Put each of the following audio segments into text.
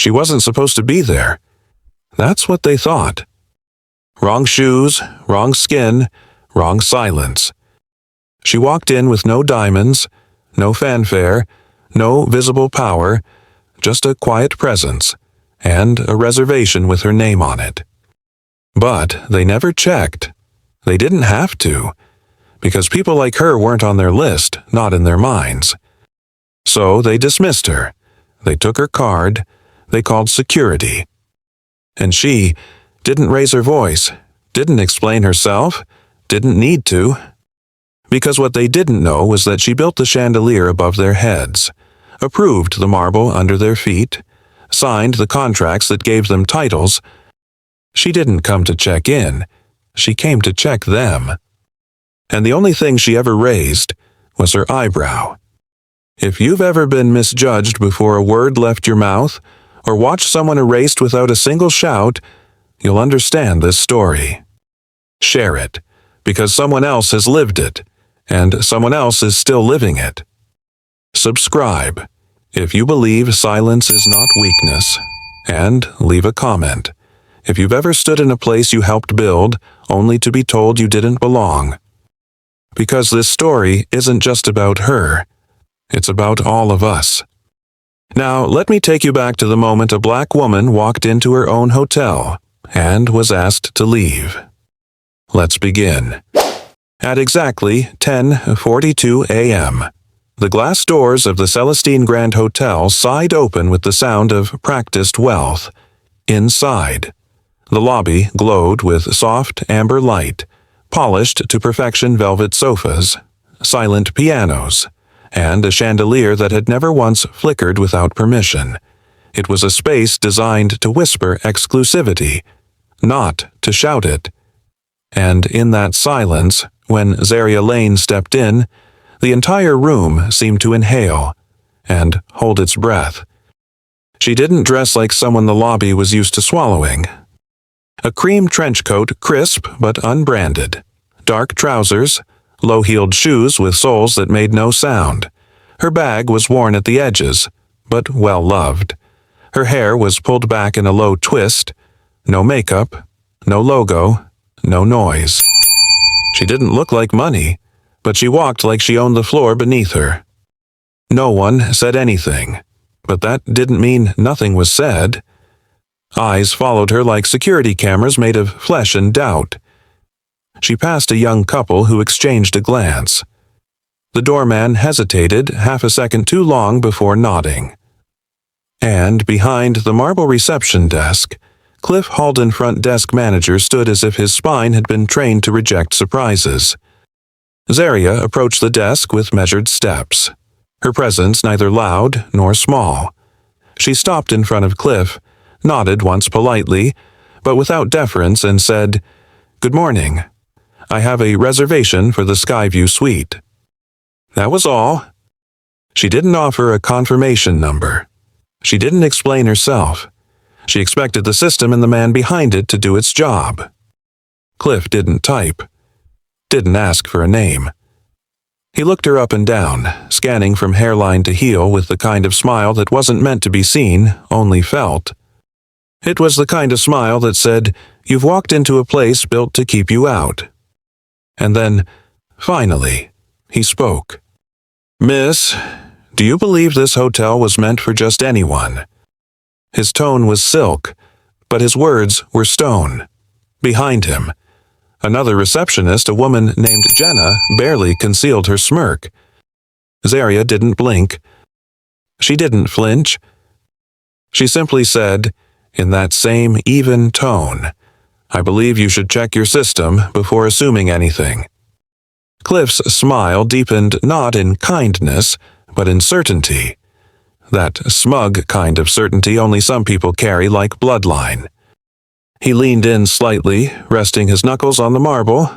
She wasn't supposed to be there. That's what they thought. Wrong shoes, wrong skin, wrong silence. She walked in with no diamonds, no fanfare, no visible power, just a quiet presence, and a reservation with her name on it. But they never checked. They didn't have to, because people like her weren't on their list, not in their minds. So they dismissed her. They took her card. They called security. And she didn't raise her voice, didn't explain herself, didn't need to. Because what they didn't know was that she built the chandelier above their heads, approved the marble under their feet, signed the contracts that gave them titles. She didn't come to check in. She came to check them. And the only thing she ever raised was her eyebrow. If you've ever been misjudged before a word left your mouth, or watched someone erased without a single shout, you'll understand this story. Share it, because someone else has lived it, and someone else is still living it. Subscribe, if you believe silence is not weakness, and leave a comment if you've ever stood in a place you helped build only to be told you didn't belong. Because this story isn't just about her, it's about all of us. Now, let me take you back to the moment a black woman walked into her own hotel and was asked to leave. Let's begin. At exactly 10:42 a.m., the glass doors of the Celestine Grand Hotel sighed open with the sound of practiced wealth. Inside, the lobby glowed with soft amber light, polished to perfection velvet sofas, silent pianos, and a chandelier that had never once flickered without permission. It was a space designed to whisper exclusivity, not to shout it. And in that silence, when Zaria Lane stepped in, the entire room seemed to inhale and hold its breath. She didn't dress like someone the lobby was used to swallowing. A cream trench coat, crisp but unbranded. Dark trousers, low-heeled shoes with soles that made no sound. Her bag was worn at the edges, but well-loved. Her hair was pulled back in a low twist. No makeup, no logo, no noise. She didn't look like money, but she walked like she owned the floor beneath her. No one said anything, but that didn't mean nothing was said. Eyes followed her like security cameras made of flesh and doubt. She passed a young couple who exchanged a glance. The doorman hesitated half a second too long before nodding. And behind the marble reception desk, Cliff Halden front desk manager stood as if his spine had been trained to reject surprises. Zaria approached the desk with measured steps, her presence neither loud nor small. She stopped in front of Cliff, nodded once politely, but without deference, and said, "Good morning. I have a reservation for the Skyview suite." That was all. She didn't offer a confirmation number. She didn't explain herself. She expected the system and the man behind it to do its job. Cliff didn't type. Didn't ask for a name. He looked her up and down, scanning from hairline to heel with the kind of smile that wasn't meant to be seen, only felt. It was the kind of smile that said, "You've walked into a place built to keep you out." And then, finally, he spoke. "Miss, do you believe this hotel was meant for just anyone?" His tone was silk, but his words were stone. Behind him, another receptionist, a woman named Jenna, barely concealed her smirk. Zaria didn't blink. She didn't flinch. She simply said, in that same even tone, "I believe you should check your system before assuming anything." Cliff's smile deepened not in kindness, but in certainty. That smug kind of certainty only some people carry like bloodline. He leaned in slightly, resting his knuckles on the marble.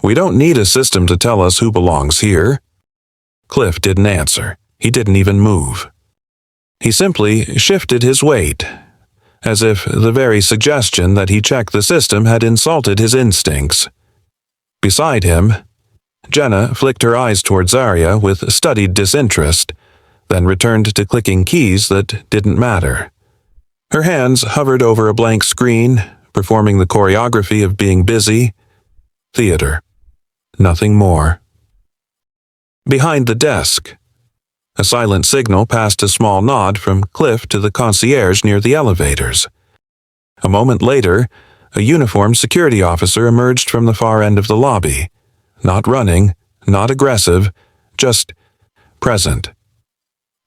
"We don't need a system to tell us who belongs here." Cliff didn't answer. He didn't even move. He simply shifted his weight, as if the very suggestion that he check the system had insulted his instincts. Beside him, Jenna flicked her eyes toward Zaria with studied disinterest, then returned to clicking keys that didn't matter. Her hands hovered over a blank screen, performing the choreography of being busy. Theater. Nothing more. Behind the desk. A silent signal passed a small nod from Cliff to the concierge near the elevators. A moment later, a uniformed security officer emerged from the far end of the lobby. Not running, not aggressive, just present.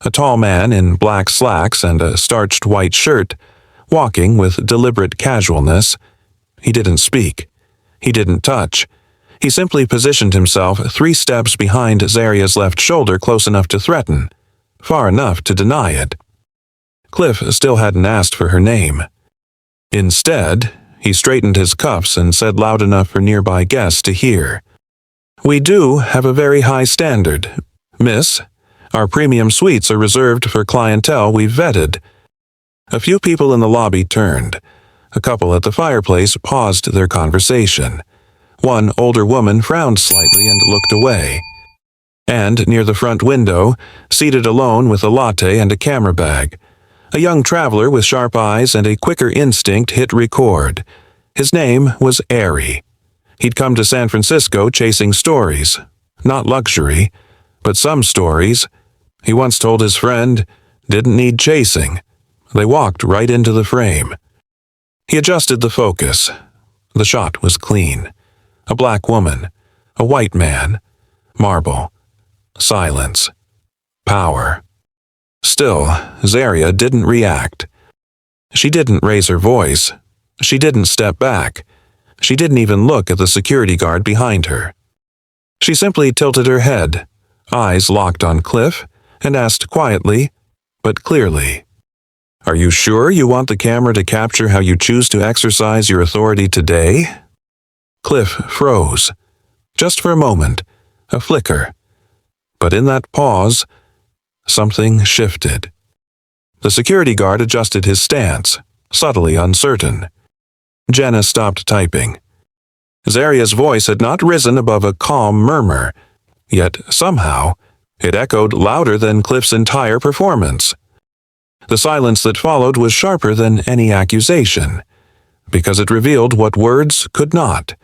A tall man in black slacks and a starched white shirt, walking with deliberate casualness. He didn't speak. He didn't touch. He simply positioned himself 3 steps behind Zaria's left shoulder, close enough to threaten, far enough to deny it. Cliff still hadn't asked for her name. Instead, he straightened his cuffs and said loud enough for nearby guests to hear, "We do have a very high standard, miss. Our premium suites are reserved for clientele we've vetted." A few people in the lobby turned. A couple at the fireplace paused their conversation. One older woman frowned slightly and looked away. And near the front window, seated alone with a latte and a camera bag, a young traveler with sharp eyes and a quicker instinct hit record. His name was Airy. He'd come to San Francisco chasing stories. Not luxury, but some stories. He once told his friend, didn't need chasing. They walked right into the frame. He adjusted the focus. The shot was clean. A black woman. A white man. Marble. Silence. Power. Still, Zaria didn't react. She didn't raise her voice. She didn't step back. She didn't even look at the security guard behind her. She simply tilted her head, eyes locked on Cliff, and asked quietly, but clearly, "Are you sure you want the camera to capture how you choose to exercise your authority today?" Cliff froze. Just for a moment, a flicker. But in that pause, something shifted. The security guard adjusted his stance, subtly uncertain. Jenna stopped typing. Zaria's voice had not risen above a calm murmur, yet somehow it echoed louder than Cliff's entire performance. The silence that followed was sharper than any accusation, because it revealed what words could not,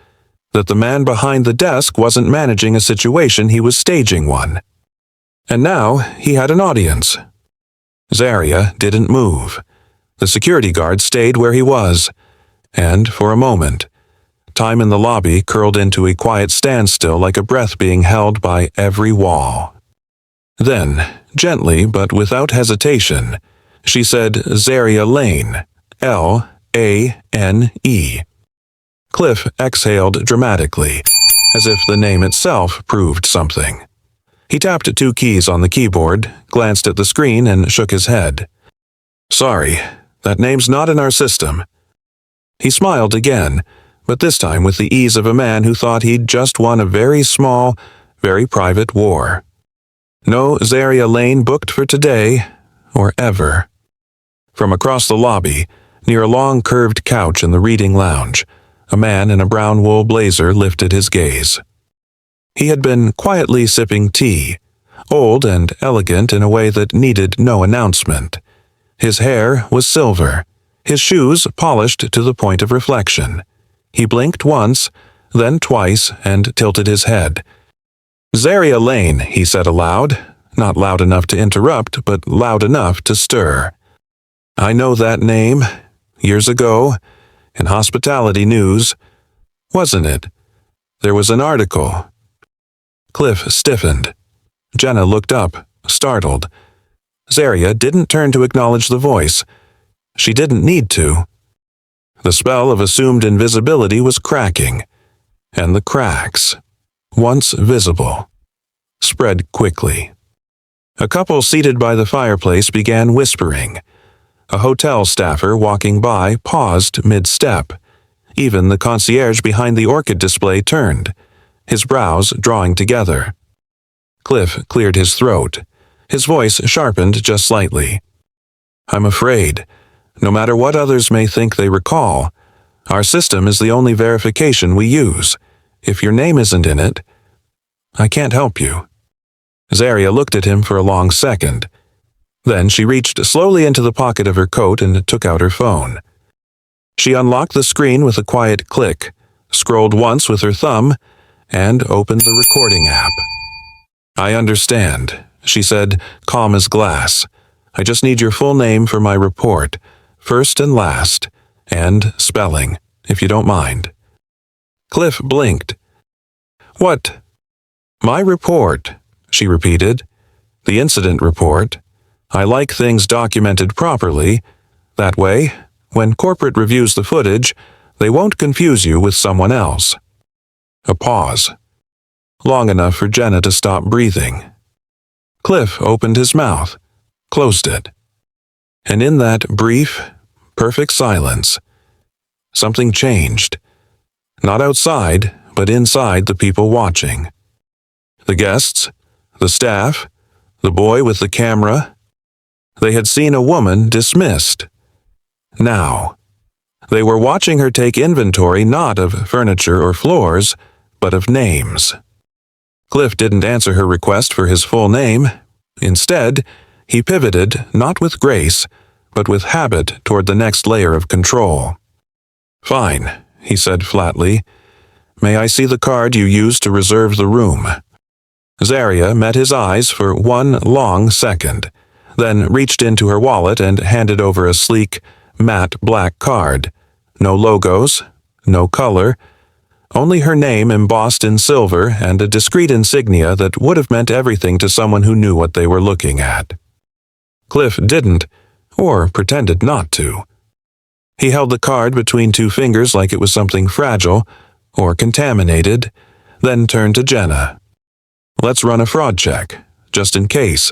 that the man behind the desk wasn't managing a situation, he was staging one. And now he had an audience. Zaria didn't move. The security guard stayed where he was, and for a moment, time in the lobby curled into a quiet standstill like a breath being held by every wall. Then, gently but without hesitation, she said Zaria Lane, L-A-N-E. Cliff exhaled dramatically, as if the name itself proved something. He tapped 2 keys on the keyboard, glanced at the screen, and shook his head. "Sorry, that name's not in our system." He smiled again, but this time with the ease of a man who thought he'd just won a very small, very private war. No Zaria Lane booked for today, or ever. From across the lobby, near a long curved couch in the reading lounge, a man in a brown wool blazer lifted his gaze. He had been quietly sipping tea, old and elegant in a way that needed no announcement. His hair was silver, his shoes polished to the point of reflection. He blinked once, then twice, and tilted his head. "Zaria Lane," he said aloud, not loud enough to interrupt, but loud enough to stir. "I know that name. Years ago, in hospitality news. Wasn't it? There was an article." Cliff stiffened. Jenna looked up, startled. Zaria didn't turn to acknowledge the voice. She didn't need to. The spell of assumed invisibility was cracking, and the cracks, once visible, spread quickly. A couple seated by the fireplace began whispering. A hotel staffer walking by paused mid-step. Even the concierge behind the orchid display turned, his brows drawing together. Cliff cleared his throat. His voice sharpened just slightly. "I'm afraid, no matter what others may think they recall, our system is the only verification we use. If your name isn't in it, I can't help you." Zaria looked at him for a long second. Then she reached slowly into the pocket of her coat and took out her phone. She unlocked the screen with a quiet click, scrolled once with her thumb, and opened the recording app. "I understand," she said, calm as glass. "I just need your full name for my report, first and last, and spelling, if you don't mind." Cliff blinked. "What?" "My report," she repeated. "The incident report. I like things documented properly. That way, when corporate reviews the footage, they won't confuse you with someone else." A pause. Long enough for Jenna to stop breathing. Cliff opened his mouth, closed it. And in that brief, perfect silence, something changed. Not outside, but inside the people watching. The guests, the staff, the boy with the camera. They had seen a woman dismissed. Now, they were watching her take inventory not of furniture or floors, but of names. Cliff didn't answer her request for his full name. Instead, he pivoted, not with grace, but with habit toward the next layer of control. "Fine," he said flatly. "May I see the card you used to reserve the room?" Zaria met his eyes for one long second, then reached into her wallet and handed over a sleek, matte black card. No logos, no color, only her name embossed in silver and a discreet insignia that would have meant everything to someone who knew what they were looking at. Cliff didn't, or pretended not to. He held the card between two fingers like it was something fragile or contaminated, then turned to Jenna. "Let's run a fraud check, just in case."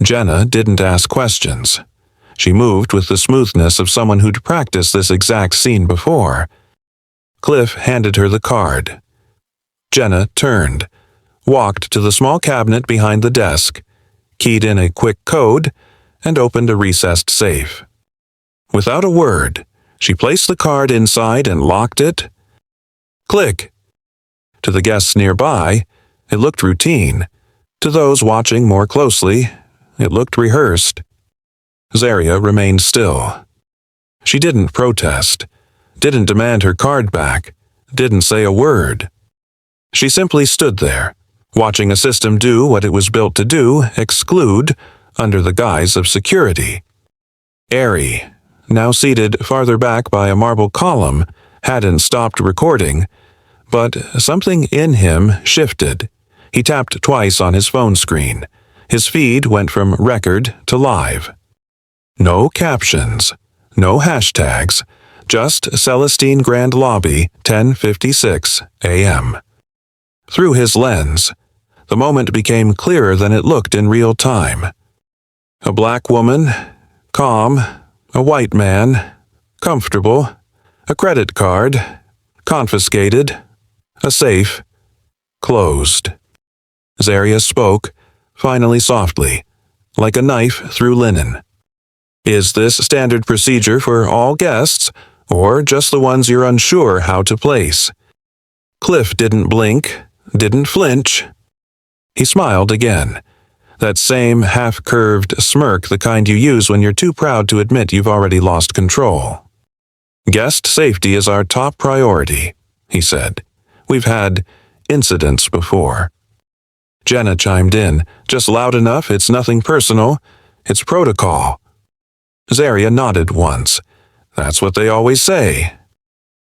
Jenna didn't ask questions. She moved with the smoothness of someone who'd practiced this exact scene before. Cliff handed her the card. Jenna turned, walked to the small cabinet behind the desk, keyed in a quick code, and opened a recessed safe. Without a word, she placed the card inside and locked it. Click. To the guests nearby, it looked routine. To those watching more closely, it looked rehearsed. Zaria remained still. She didn't protest, didn't demand her card back, didn't say a word. She simply stood there, watching a system do what it was built to do, exclude, under the guise of security. Airy, now seated farther back by a marble column, hadn't stopped recording, but something in him shifted. He tapped twice on his phone screen. His feed went from record to live. No captions, no hashtags, just Celestine Grand Lobby, 10:56 a.m. Through his lens, the moment became clearer than it looked in real time. A black woman, calm, a white man, comfortable, a credit card, confiscated, a safe, closed. Zaria spoke, finally softly, like a knife through linen. "Is this standard procedure for all guests, or just the ones you're unsure how to place?" Cliff didn't blink, didn't flinch. He smiled again, that same half-curved smirk, the kind you use when you're too proud to admit you've already lost control. "Guest safety is our top priority," he said. "We've had incidents before." Jenna chimed in, just loud enough it's nothing personal, it's protocol. Zaria nodded once. That's what they always say.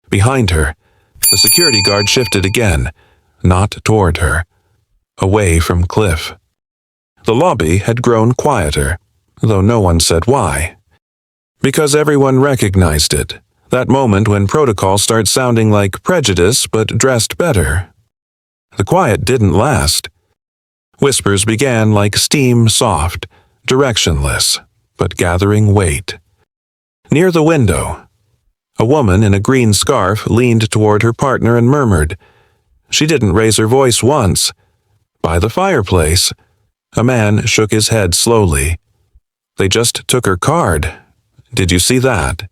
Behind her, the security guard shifted again, not toward her, away from Cliff. The lobby had grown quieter, though no one said why. Because everyone recognized it, that moment when protocol starts sounding like prejudice but dressed better. The quiet didn't last. Whispers began like steam, soft, directionless, but gathering weight. Near the window, a woman in a green scarf leaned toward her partner and murmured. She didn't raise her voice once. By the fireplace, a man shook his head slowly. "They just took her card. Did you see that?"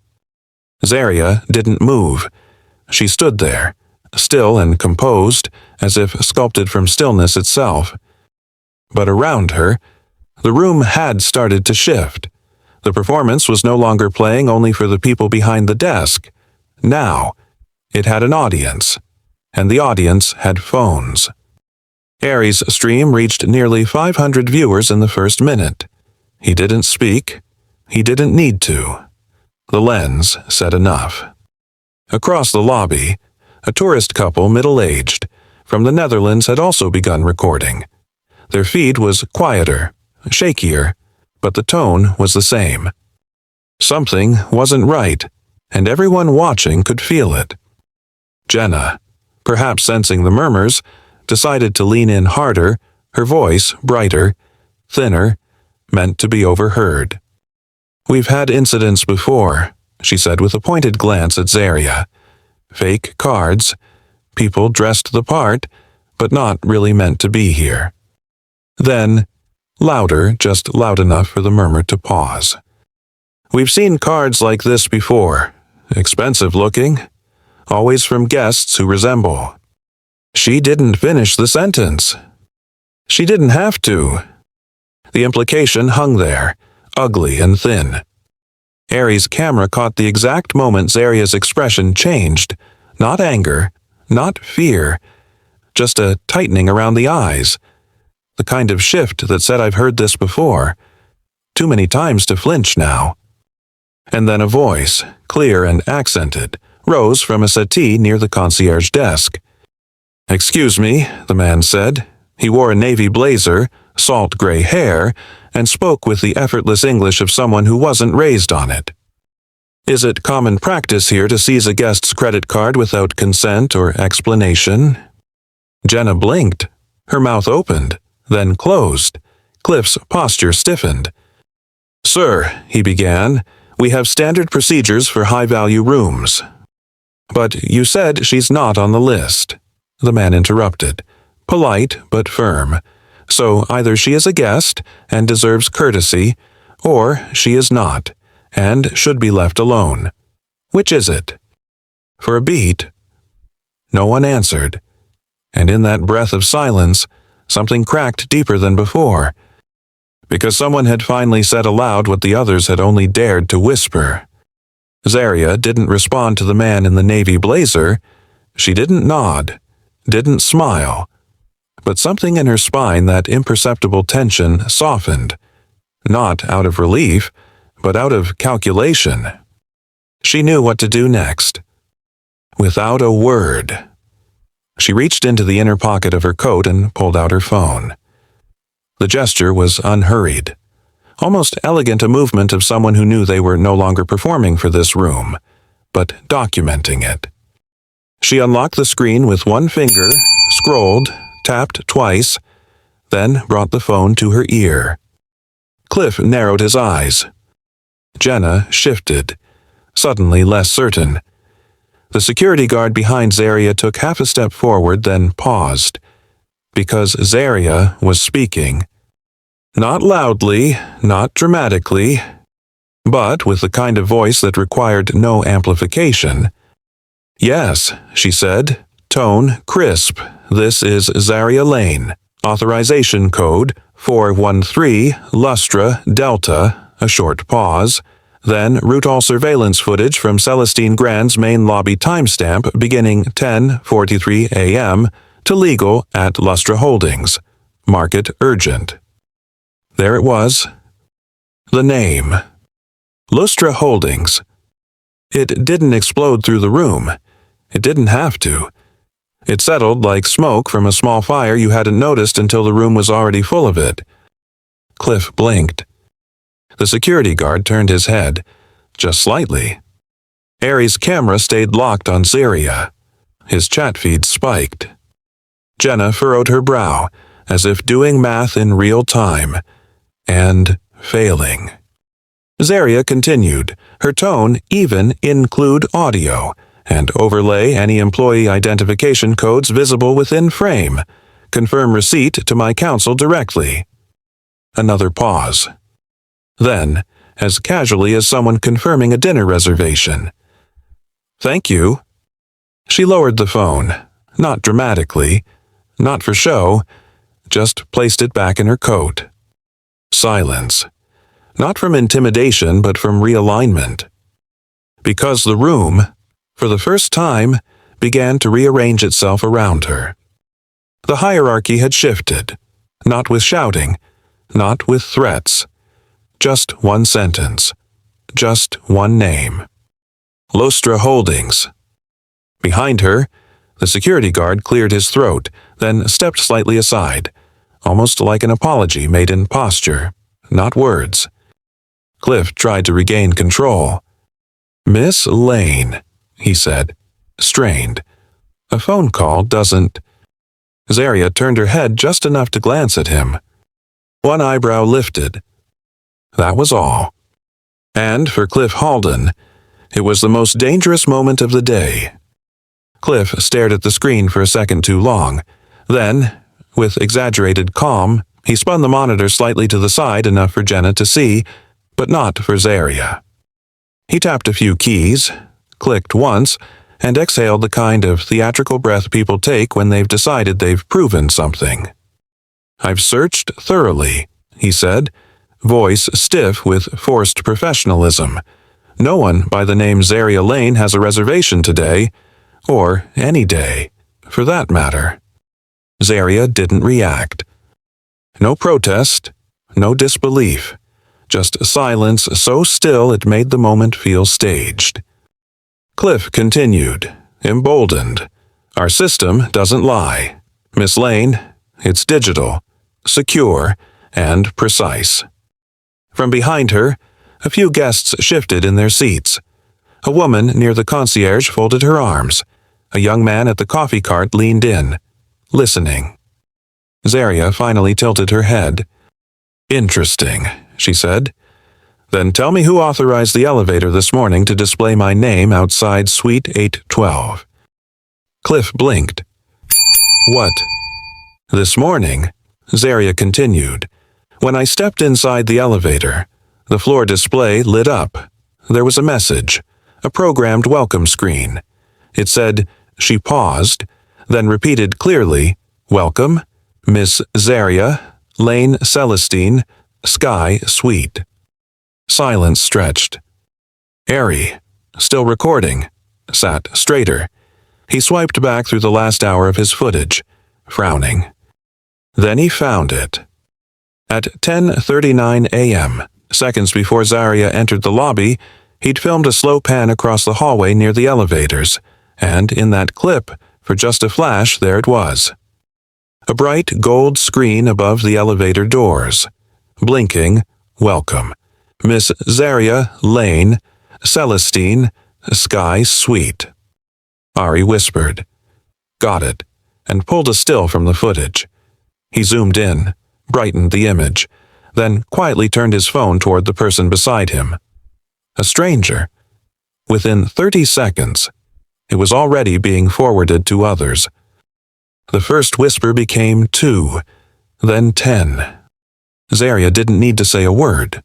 Zaria didn't move. She stood there, still and composed, as if sculpted from stillness itself. But around her, The room had started to shift. The performance was no longer playing only for the people behind the desk. Now, it had an audience, and the audience had phones. Aries' stream reached nearly 500 viewers in the first minute. He didn't speak. He didn't need to. The lens said enough. Across the lobby, a tourist couple middle-aged from the Netherlands had also begun recording. Their feed was quieter, shakier, but the tone was the same. Something wasn't right, and everyone watching could feel it. Jenna, perhaps sensing the murmurs, decided to lean in harder, her voice brighter, thinner, meant to be overheard. "We've had incidents before," she said with a pointed glance at Zaria. "Fake cards, people dressed the part, but not really meant to be here." Then, louder, just loud enough for the murmur to pause. "We've seen cards like this before, expensive looking, always from guests who resemble." She didn't finish the sentence. She didn't have to. The implication hung there, ugly and thin. Aries' camera caught the exact moment Zaria's expression changed. Not anger, not fear, just a tightening around the eyes. The kind of shift that said, "I've heard this before." Too many times to flinch now. And then a voice, clear and accented, rose from a settee near the concierge desk. "Excuse me," the man said. He wore a navy blazer, salt gray hair, and spoke with the effortless English of someone who wasn't raised on it. "Is it common practice here to seize a guest's credit card without consent or explanation?" Jenna blinked. Her mouth opened, then closed. Cliff's posture stiffened. "Sir," he began, "we have standard procedures for high-value rooms." "But you said she's not on the list," the man interrupted, polite but firm. "So either she is a guest and deserves courtesy, or she is not, and should be left alone. Which is it?" For a beat, no one answered, and in that breath of silence, something cracked deeper than before, because someone had finally said aloud what the others had only dared to whisper. Zaria didn't respond to the man in the navy blazer. She didn't nod, didn't smile, but something in her spine, that imperceptible tension, softened, not out of relief, but out of calculation. She knew what to do next. Without a word, she reached into the inner pocket of her coat and pulled out her phone. The gesture was unhurried, almost elegant, a movement of someone who knew they were no longer performing for this room, but documenting it. She unlocked the screen with one finger, scrolled, tapped twice, then brought the phone to her ear. Cliff narrowed his eyes. Jenna shifted, suddenly less certain. The security guard behind Zaria took half a step forward, then paused, because Zaria was speaking. Not loudly, not dramatically, but with the kind of voice that required no amplification. "Yes," she said, tone crisp. "This is Zaria Lane. Authorization code 413 Lustra Delta." A short pause. Then route all surveillance footage from Celestine Grand's main lobby timestamp beginning 10:43 a.m. to legal at Lustra Holdings. Mark it urgent. There it was. The name. Lustra Holdings. It didn't explode through the room. It didn't have to. It settled like smoke from a small fire you hadn't noticed until the room was already full of it. Cliff blinked. The security guard turned his head, just slightly. Aries' camera stayed locked on Zaria. His chat feed spiked. Jenna furrowed her brow, as if doing math in real time, and failing. Zaria continued, her tone even include audio, and overlay any employee identification codes visible within frame. Confirm receipt to my counsel directly. Another pause. Then, as casually as someone confirming a dinner reservation. "Thank you." She lowered the phone, not dramatically, not for show, just placed it back in her coat. Silence. Not from intimidation, but from realignment. Because the room, for the first time, began to rearrange itself around her. The hierarchy had shifted, not with shouting, not with threats. Just one sentence. Just one name. Lostra Holdings. Behind her, the security guard cleared his throat, then stepped slightly aside, almost like an apology made in posture, not words. Cliff tried to regain control. "Miss Lane," he said, strained. "A phone call doesn't—" Zaria turned her head just enough to glance at him. One eyebrow lifted. That was all. And for Cliff Halden, it was the most dangerous moment of the day. Cliff stared at the screen for a second too long. Then, with exaggerated calm, he spun the monitor slightly to the side enough for Jenna to see, but not for Zaria. He tapped a few keys, clicked once, and exhaled the kind of theatrical breath people take when they've decided they've proven something. "I've searched thoroughly," he said, voice stiff with forced professionalism. "No one by the name Zaria Lane has a reservation today, or any day, for that matter." Zaria didn't react. No protest, no disbelief, just silence so still it made the moment feel staged. Cliff continued, emboldened. "Our system doesn't lie. Miss Lane, it's digital, secure, and precise." From behind her, a few guests shifted in their seats. A woman near the concierge folded her arms. A young man at the coffee cart leaned in, listening. Zaria finally tilted her head. "Interesting," she said. "Then tell me who authorized the elevator this morning to display my name outside Suite 812. Cliff blinked. "What?" "This morning," Zaria continued, "when I stepped inside the elevator, the floor display lit up. There was a message, a programmed welcome screen. It said," she paused, then repeated clearly, "Welcome, Miss Zaria, Lane Celestine, Sky Suite." Silence stretched. Ari, still recording, sat straighter. He swiped back through the last hour of his footage, frowning. Then he found it. At 10:39 a.m., seconds before Zaria entered the lobby, he'd filmed a slow pan across the hallway near the elevators, and in that clip, for just a flash, there it was. A bright gold screen above the elevator doors. Blinking, "Welcome. Miss Zaria Lane, Celestine, Sky Suite." Ari whispered, "Got it," and pulled a still from the footage. He zoomed in, brightened the image, then quietly turned his phone toward the person beside him. A stranger. Within 30 seconds, it was already being forwarded to others. The first whisper became 2, then 10. Zaria didn't need to say a word.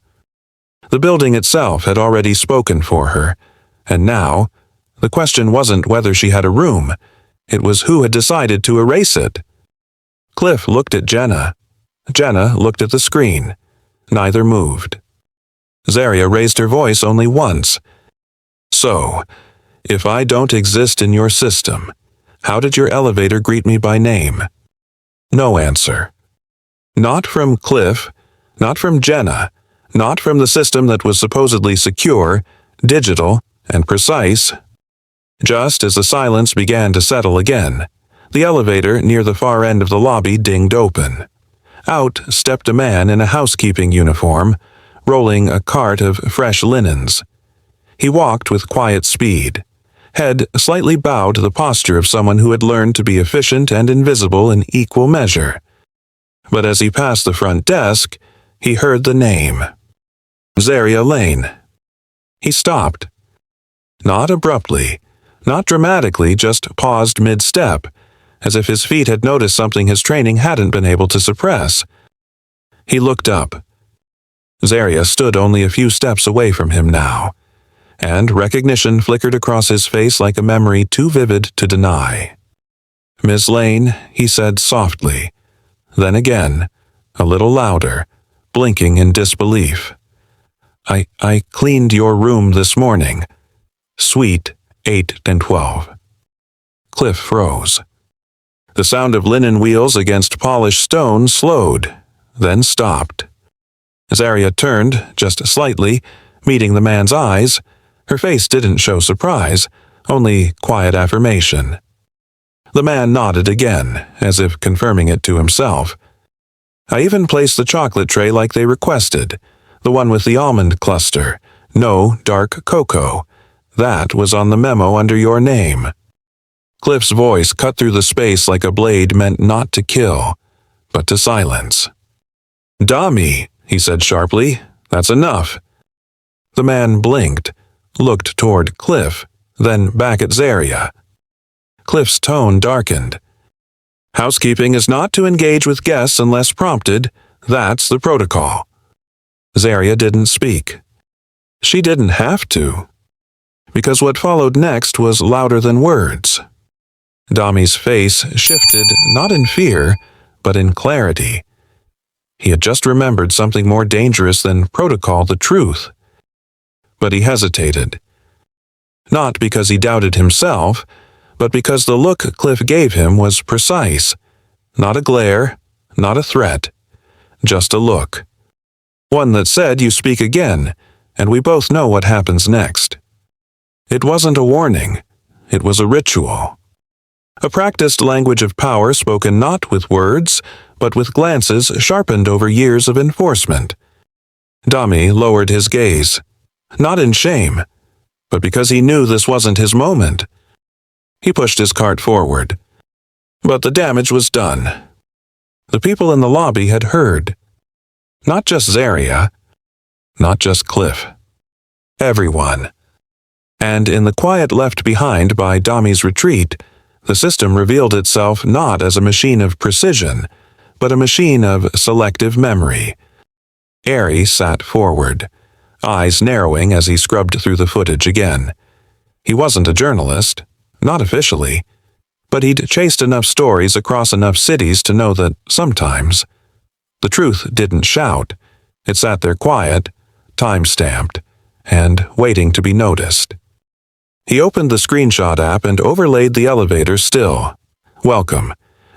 The building itself had already spoken for her, and now, the question wasn't whether she had a room, it was who had decided to erase it. Cliff looked at Jenna. Jenna looked at the screen. Neither moved. Zaria raised her voice only once. "So, if I don't exist in your system, how did your elevator greet me by name?" No answer. Not from Cliff, not from Jenna, not from the system that was supposedly secure, digital, and precise. Just as the silence began to settle again, the elevator near the far end of the lobby dinged open. Out stepped a man in a housekeeping uniform, rolling a cart of fresh linens. He walked with quiet speed, head slightly bowed to the posture of someone who had learned to be efficient and invisible in equal measure. But as he passed the front desk, he heard the name. Zaria Lane. He stopped. Not abruptly, not dramatically, just paused mid-step, as if his feet had noticed something his training hadn't been able to suppress. He looked up. Zaria stood only a few steps away from him now, and recognition flickered across his face like a memory too vivid to deny. "Miss Lane," he said softly. Then again, a little louder, blinking in disbelief. I cleaned your room this morning. Suite 8 and 12. Cliff froze. The sound of linen wheels against polished stone slowed, then stopped. Zaria turned, just slightly, meeting the man's eyes. Her face didn't show surprise, only quiet affirmation. The man nodded again, as if confirming it to himself. I even placed the chocolate tray like they requested, the one with the almond cluster, no dark cocoa. That was on the memo under your name. Cliff's voice cut through the space like a blade meant not to kill, but to silence. Dami, he said sharply, that's enough. The man blinked, looked toward Cliff, then back at Zaria. Cliff's tone darkened. Housekeeping is not to engage with guests unless prompted. That's the protocol. Zaria didn't speak. She didn't have to, because what followed next was louder than words. Dami's face shifted not in fear, but in clarity. He had just remembered something more dangerous than protocol, the truth. But he hesitated. Not because he doubted himself, but because the look Cliff gave him was precise. Not a glare, not a threat, just a look. One that said you speak again, and we both know what happens next. It wasn't a warning, it was a ritual. A practiced language of power spoken not with words, but with glances sharpened over years of enforcement. Dami lowered his gaze, not in shame, but because he knew this wasn't his moment. He pushed his cart forward. But the damage was done. The people in the lobby had heard. Not just Zaria, not just Cliff. Everyone. And in the quiet left behind by Dami's retreat, the system revealed itself not as a machine of precision, but a machine of selective memory. Ari sat forward, eyes narrowing as he scrubbed through the footage again. He wasn't a journalist, not officially, but he'd chased enough stories across enough cities to know that sometimes the truth didn't shout. It sat there quiet, time-stamped, and waiting to be noticed. He opened the screenshot app and overlaid the elevator still. Welcome.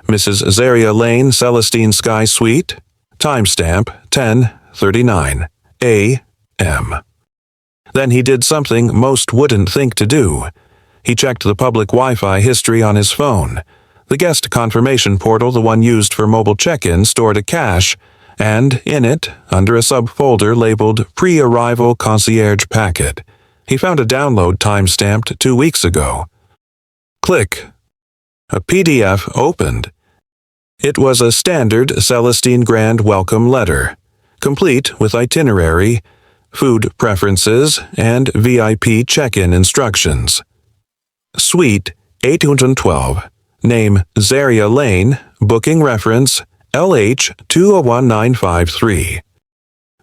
Mrs. Zaria Lane, Celestine Sky Suite. Timestamp 10:39 a.m. Then he did something most wouldn't think to do. He checked the public Wi-Fi history on his phone. The guest confirmation portal, the one used for mobile check-in, stored a cache, and in it, under a subfolder labeled Pre-Arrival Concierge Packet, he found a download time-stamped 2 weeks ago. Click. A PDF opened. It was a standard Celestine Grand welcome letter, complete with itinerary, food preferences, and VIP check-in instructions. Suite 812, name Zaria Lane, booking reference LH201953.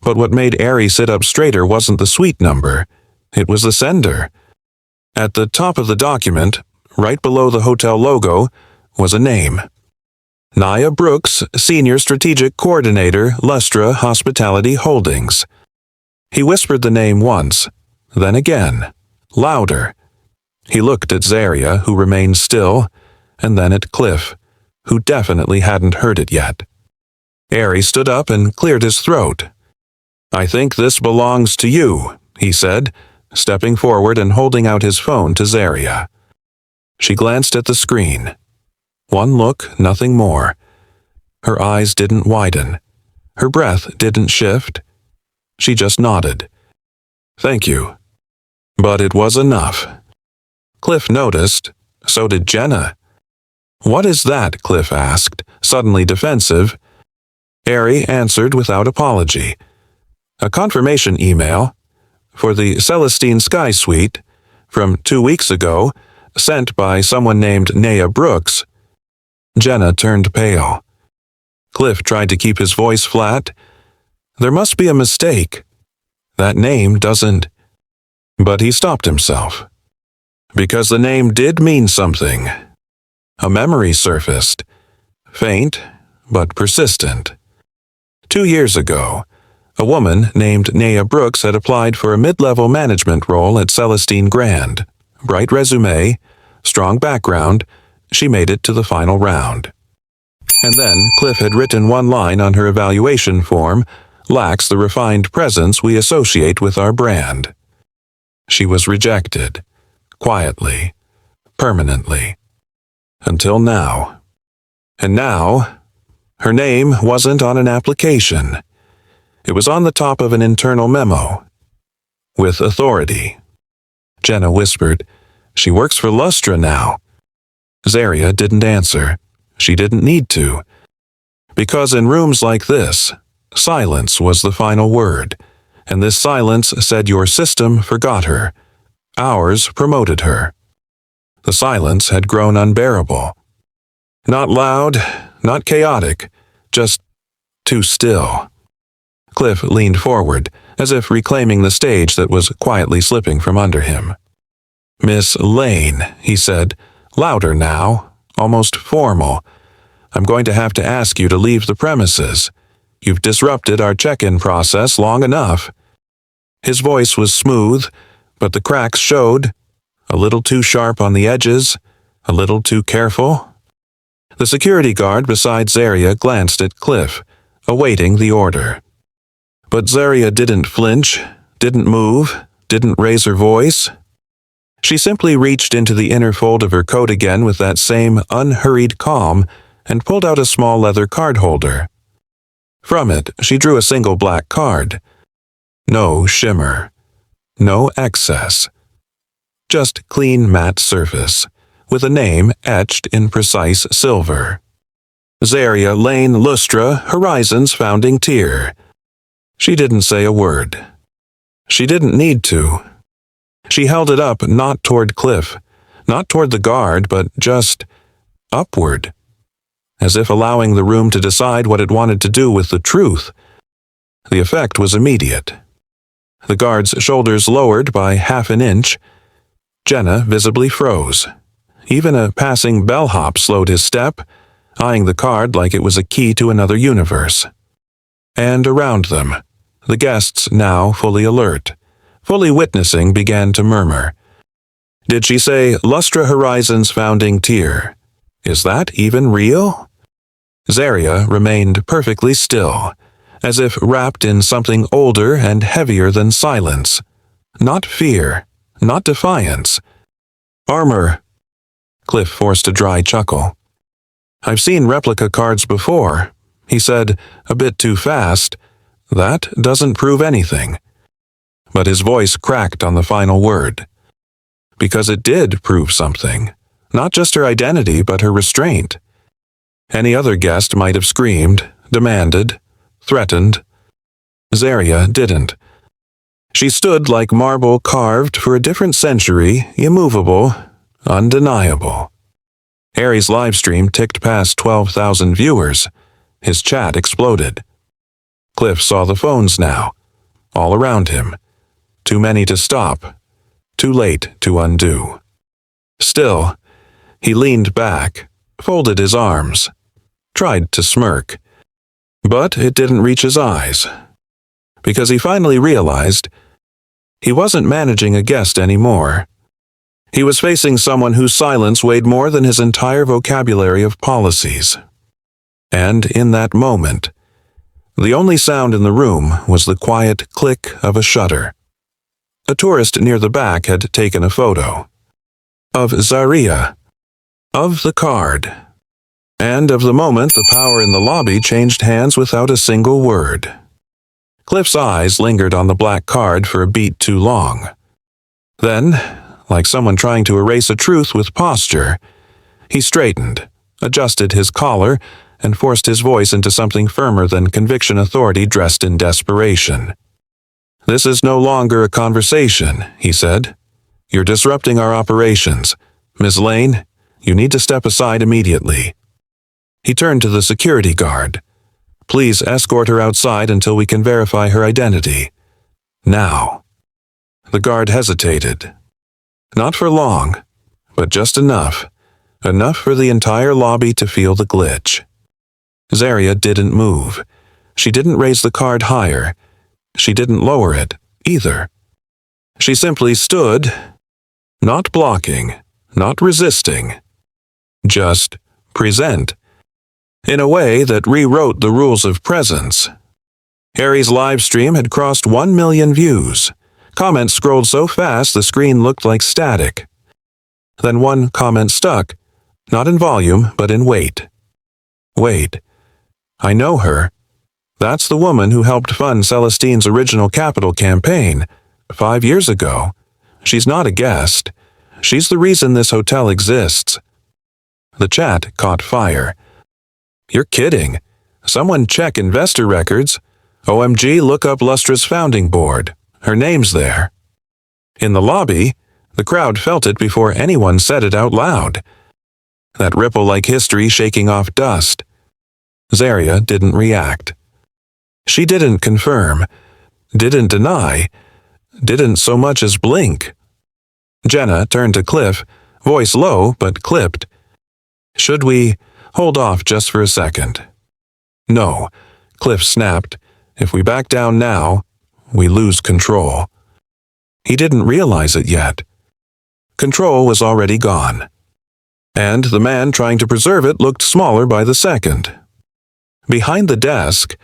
But what made Ari sit up straighter wasn't the suite number. It was the sender. At the top of the document, right below the hotel logo, was a name. Nia Brooks, Senior Strategic Coordinator, Lustra Hospitality Holdings. He whispered the name once, then again, louder. He looked at Zaria, who remained still, and then at Cliff, who definitely hadn't heard it yet. Ari stood up and cleared his throat. I think this belongs to you, he said, stepping forward and holding out his phone to Zaria. She glanced at the screen. One look, nothing more. Her eyes didn't widen. Her breath didn't shift. She just nodded. Thank you. But it was enough. Cliff noticed. So did Jenna. What is that? Cliff asked, suddenly defensive. Ari answered without apology. A confirmation email for the Celestine Sky Suite from 2 weeks ago, sent by someone named Nia Brooks. Jenna turned pale. Cliff tried to keep his voice flat. There must be a mistake. That name doesn't... But he stopped himself. Because the name did mean something. A memory surfaced. Faint, but persistent. 2 years ago, A woman named Naya Brooks had applied for a mid-level management role at Celestine Grand. Bright resume, strong background, she made it to the final round. And then Cliff had written one line on her evaluation form, lacks the refined presence we associate with our brand. She was rejected, quietly, permanently. Until now. And now, her name wasn't on an application. It was on the top of an internal memo. With authority. Jenna whispered, "She works for Lustra now." Zaria didn't answer. She didn't need to. Because in rooms like this, silence was the final word, and this silence said your system forgot her. Ours promoted her. The silence had grown unbearable. Not loud, not chaotic, just too still. Cliff leaned forward, as if reclaiming the stage that was quietly slipping from under him. "Miss Lane," he said, louder now, almost formal. "I'm going to have to ask you to leave the premises. You've disrupted our check-in process long enough." His voice was smooth, but the cracks showed, a little too sharp on the edges, a little too careful. The security guard beside Zaria glanced at Cliff, awaiting the order. But Zaria didn't flinch, didn't move, didn't raise her voice. She simply reached into the inner fold of her coat again with that same unhurried calm and pulled out a small leather card holder. From it, she drew a single black card. No shimmer. No excess. Just clean matte surface, with a name etched in precise silver. Zaria Lane Lustra, Horizon's founding tier. She didn't say a word. She didn't need to. She held it up not toward Cliff, not toward the guard, but just upward, as if allowing the room to decide what it wanted to do with the truth. The effect was immediate. The guard's shoulders lowered by half an inch. Jenna visibly froze. Even a passing bellhop slowed his step, eyeing the card like it was a key to another universe. And around them, the guests, now fully alert, fully witnessing, began to murmur. Did she say Lustra Horizon's founding tier? Is that even real? Zaria remained perfectly still, as if wrapped in something older and heavier than silence. Not fear, not defiance. Armor. Cliff forced a dry chuckle. I've seen replica cards before, he said, a bit too fast. That doesn't prove anything. But his voice cracked on the final word. Because it did prove something. Not just her identity, but her restraint. Any other guest might have screamed, demanded, threatened. Zaria didn't. She stood like marble carved for a different century, immovable, undeniable. Harry's livestream ticked past 12,000 viewers. His chat exploded. Cliff saw the phones now, all around him. Too many to stop, too late to undo. Still, he leaned back, folded his arms, tried to smirk. But it didn't reach his eyes, because he finally realized he wasn't managing a guest anymore. He was facing someone whose silence weighed more than his entire vocabulary of policies. And in that moment, the only sound in the room was the quiet click of a shutter. A tourist near the back had taken a photo. Of Zaria. Of the card. And of the moment the power in the lobby changed hands without a single word. Cliff's eyes lingered on the black card for a beat too long. Then, like someone trying to erase a truth with posture, he straightened, adjusted his collar, and forced his voice into something firmer than conviction authority dressed in desperation. This is no longer a conversation, he said. You're disrupting our operations. Ms. Lane, you need to step aside immediately. He turned to the security guard. Please escort her outside until we can verify her identity. Now. The guard hesitated. Not for long, but just enough. Enough for the entire lobby to feel the glitch. Zaria didn't move. She didn't raise the card higher. she didn't lower it, either. She simply stood, not blocking, not resisting, just present, in a way that rewrote the rules of presence. Harry's live stream had crossed 1 million views. Comments scrolled so fast the screen looked like static. Then one comment stuck, not in volume, but in weight. Wait, I know her. That's the woman who helped fund Celestine's original capital campaign 5 years ago. She's not a guest. She's the reason this hotel exists. The chat caught fire. You're kidding. Someone check investor records. OMG, look up Lustra's founding board. Her name's there. In the lobby, the crowd felt it before anyone said it out loud. That ripple-like history shaking off dust. Zaria didn't react. She didn't confirm, didn't deny, didn't so much as blink. Jenna turned to Cliff, voice low but clipped. Should we hold off just for a second? No, Cliff snapped. If we back down now, we lose control. He didn't realize it yet. Control was already gone. And the man trying to preserve it looked smaller by the second. Behind the desk,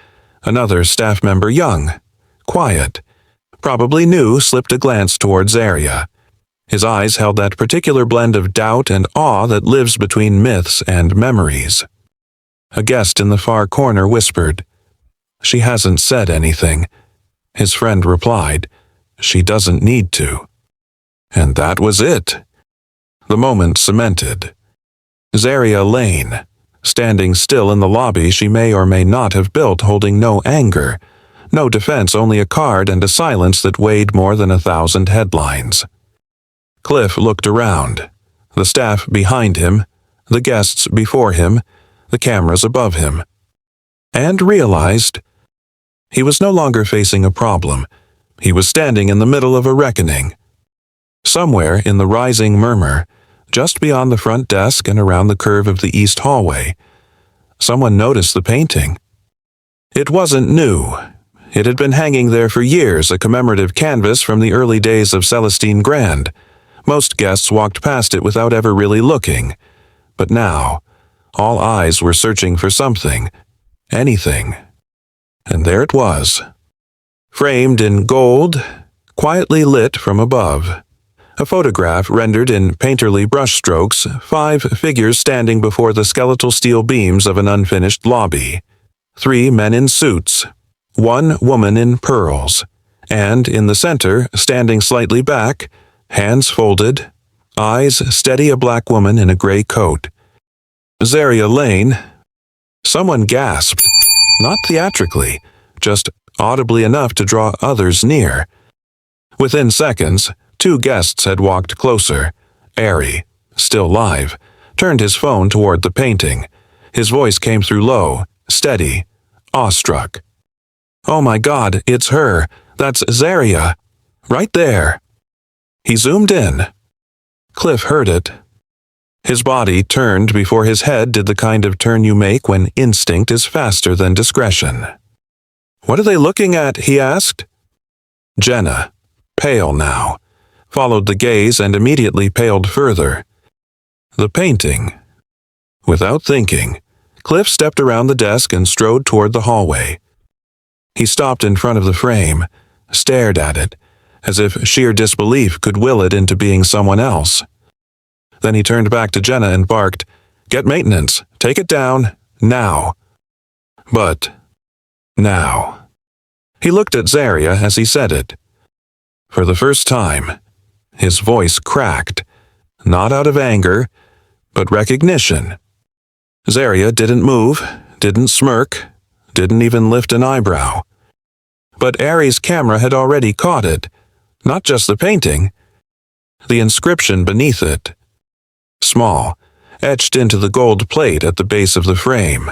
another staff member, young, quiet, probably new, slipped a glance towards Zaria. His eyes held that particular blend of doubt and awe that lives between myths and memories. A guest in the far corner whispered, "She hasn't said anything." His friend replied, "She doesn't need to." And that was it. The moment cemented. Zaria Lane, standing still in the lobby she may or may not have built, holding no anger, no defense, only a card and a silence that weighed more than 1,000 headlines. Cliff looked around. The staff behind him, the guests before him, the cameras above him, and realized he was no longer facing a problem. He was standing in the middle of a reckoning. Somewhere in the rising murmur, just beyond the front desk and around the curve of the east hallway, someone noticed the painting. It wasn't new. It had been hanging there for years, a commemorative canvas from the early days of Celestine Grand. Most guests walked past it without ever really looking. But now, all eyes were searching for something, anything. And there it was, framed in gold, quietly lit from above. A photograph rendered in painterly brushstrokes, 5 figures standing before the skeletal steel beams of an unfinished lobby. 3 men in suits, 1 woman in pearls, and in the center, standing slightly back, hands folded, eyes steady, a black woman in a gray coat. Zaria Lane. Someone gasped, not theatrically, just audibly enough to draw others near. Within seconds, 2 guests had walked closer. Airy, still live, turned his phone toward the painting. His voice came through low, steady, awestruck. "Oh my God, it's her. That's Zaria. Right there." He zoomed in. Cliff heard it. His body turned before his head did the kind of turn you make when instinct is faster than discretion. "What are they looking at?" he asked. Jenna, pale now, followed the gaze and immediately paled further. The painting. Without thinking, Cliff stepped around the desk and strode toward the hallway. He stopped in front of the frame, stared at it, as if sheer disbelief could will it into being someone else. Then he turned back to Jenna and barked, "Get maintenance, take it down, now." But now. He looked at Zaria as he said it. For the first time, his voice cracked, not out of anger, but recognition. Zaria didn't move, didn't smirk, didn't even lift an eyebrow. But Aries' camera had already caught it, not just the painting, the inscription beneath it. Small, etched into the gold plate at the base of the frame.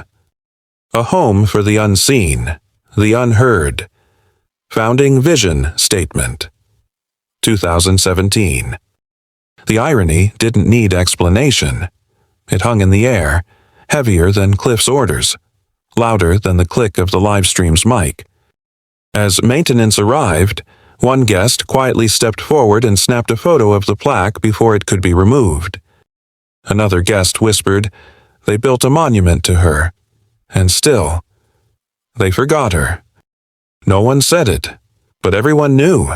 A home for the unseen, the unheard. Founding Vision Statement. 2017. The irony didn't need explanation. It hung in the air, heavier than Cliff's orders, louder than the click of the livestream's mic. As maintenance arrived, one guest quietly stepped forward and snapped a photo of the plaque before it could be removed. Another guest whispered, "They built a monument to her." And still, they forgot her. No one said it, but everyone knew.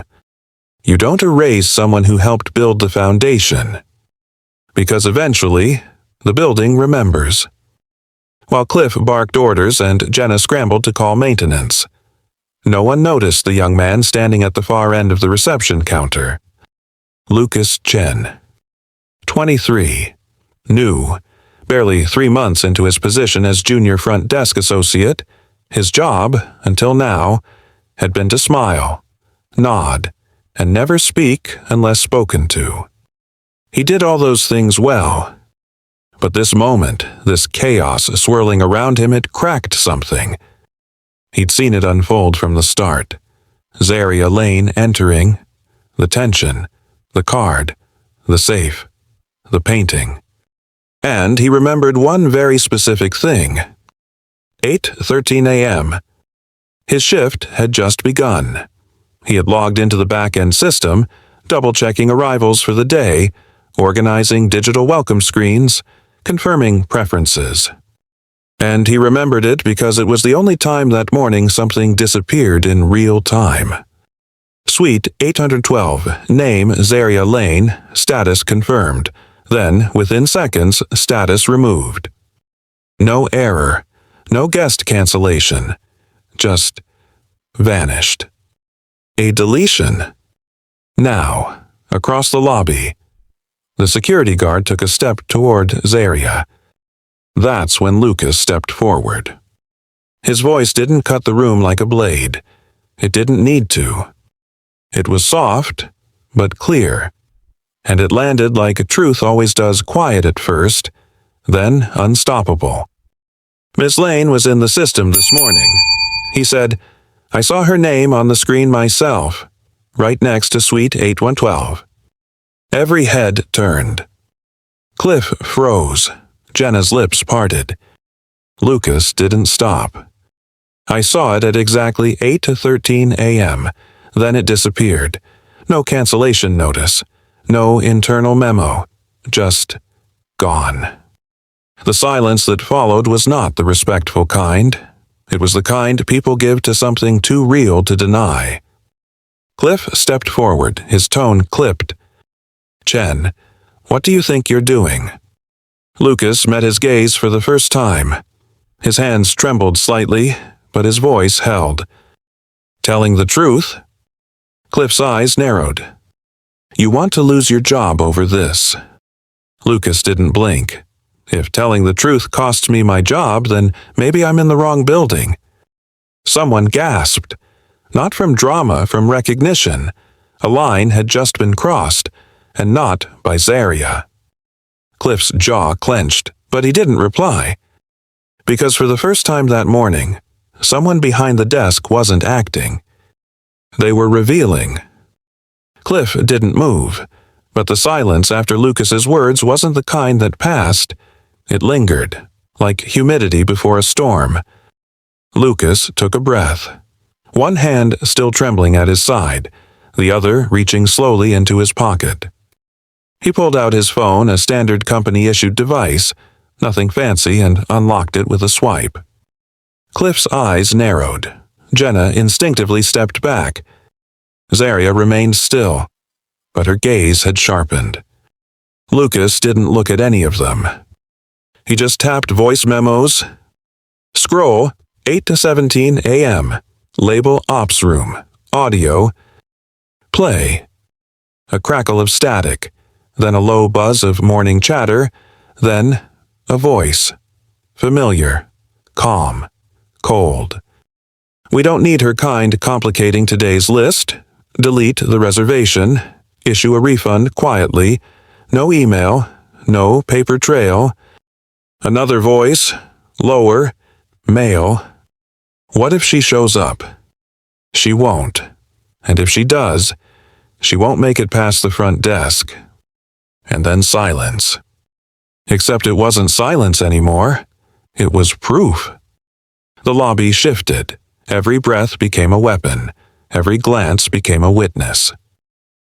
You don't erase someone who helped build the foundation. Because eventually, the building remembers. While Cliff barked orders and Jenna scrambled to call maintenance, no one noticed the young man standing at the far end of the reception counter. Lucas Chen, 23, new, barely 3 months into his position as junior front desk associate. His job, until now, had been to smile, nod, and never speak unless spoken to. He did all those things well. But this moment, this chaos swirling around him, had cracked something. He'd seen it unfold from the start. Zaria Lane entering, the tension, the card, the safe, the painting. And he remembered one very specific thing. 8:13 a.m. His shift had just begun. He had logged into the back-end system, double-checking arrivals for the day, organizing digital welcome screens, confirming preferences. And he remembered it because it was the only time that morning something disappeared in real time. Suite 812, name Zaria Lane, status confirmed. Then, within seconds, status removed. No error, no guest cancellation, just vanished. A deletion. Now, across the lobby, the security guard took a step toward Zaria. That's when Lucas stepped forward. His voice didn't cut the room like a blade. It didn't need to. It was soft, but clear, and it landed like truth always does, quiet at first, then unstoppable. "Miss Lane was in the system this morning," he said. "I saw her name on the screen myself, right next to Suite 8112. Every head turned. Cliff froze. Jenna's lips parted. Lucas didn't stop. "I saw it at exactly 8:13 a.m. Then it disappeared. No cancellation notice. No internal memo. Just gone." The silence that followed was not the respectful kind. It was the kind people give to something too real to deny. Cliff stepped forward, his tone clipped. "Chen, what do you think you're doing?" Lucas met his gaze for the first time. His hands trembled slightly, but his voice held. "Telling the truth?" Cliff's eyes narrowed. "You want to lose your job over this?" Lucas didn't blink. "If telling the truth costs me my job, then maybe I'm in the wrong building." Someone gasped. Not from drama, from recognition. A line had just been crossed, and not by Zaria. Cliff's jaw clenched, but he didn't reply. Because for the first time that morning, someone behind the desk wasn't acting. They were revealing. Cliff didn't move, but the silence after Lucas's words wasn't the kind that passed. It lingered, like humidity before a storm. Lucas took a breath. One hand still trembling at his side, the other reaching slowly into his pocket. He pulled out his phone, a standard company-issued device, nothing fancy, and unlocked it with a swipe. Cliff's eyes narrowed. Jenna instinctively stepped back. Zaria remained still, but her gaze had sharpened. Lucas didn't look at any of them. He just tapped voice memos. Scroll, 8:17 a.m. Label Ops Room. Audio. Play. A crackle of static, then a low buzz of morning chatter, then a voice. Familiar, calm, cold. "We don't need her kind complicating today's list. Delete the reservation. Issue a refund quietly. No email. No paper trail." Another voice, lower, male. "What if she shows up?" "She won't. And if she does, she won't make it past the front desk." And then silence. Except it wasn't silence anymore. It was proof. The lobby shifted. Every breath became a weapon. Every glance became a witness.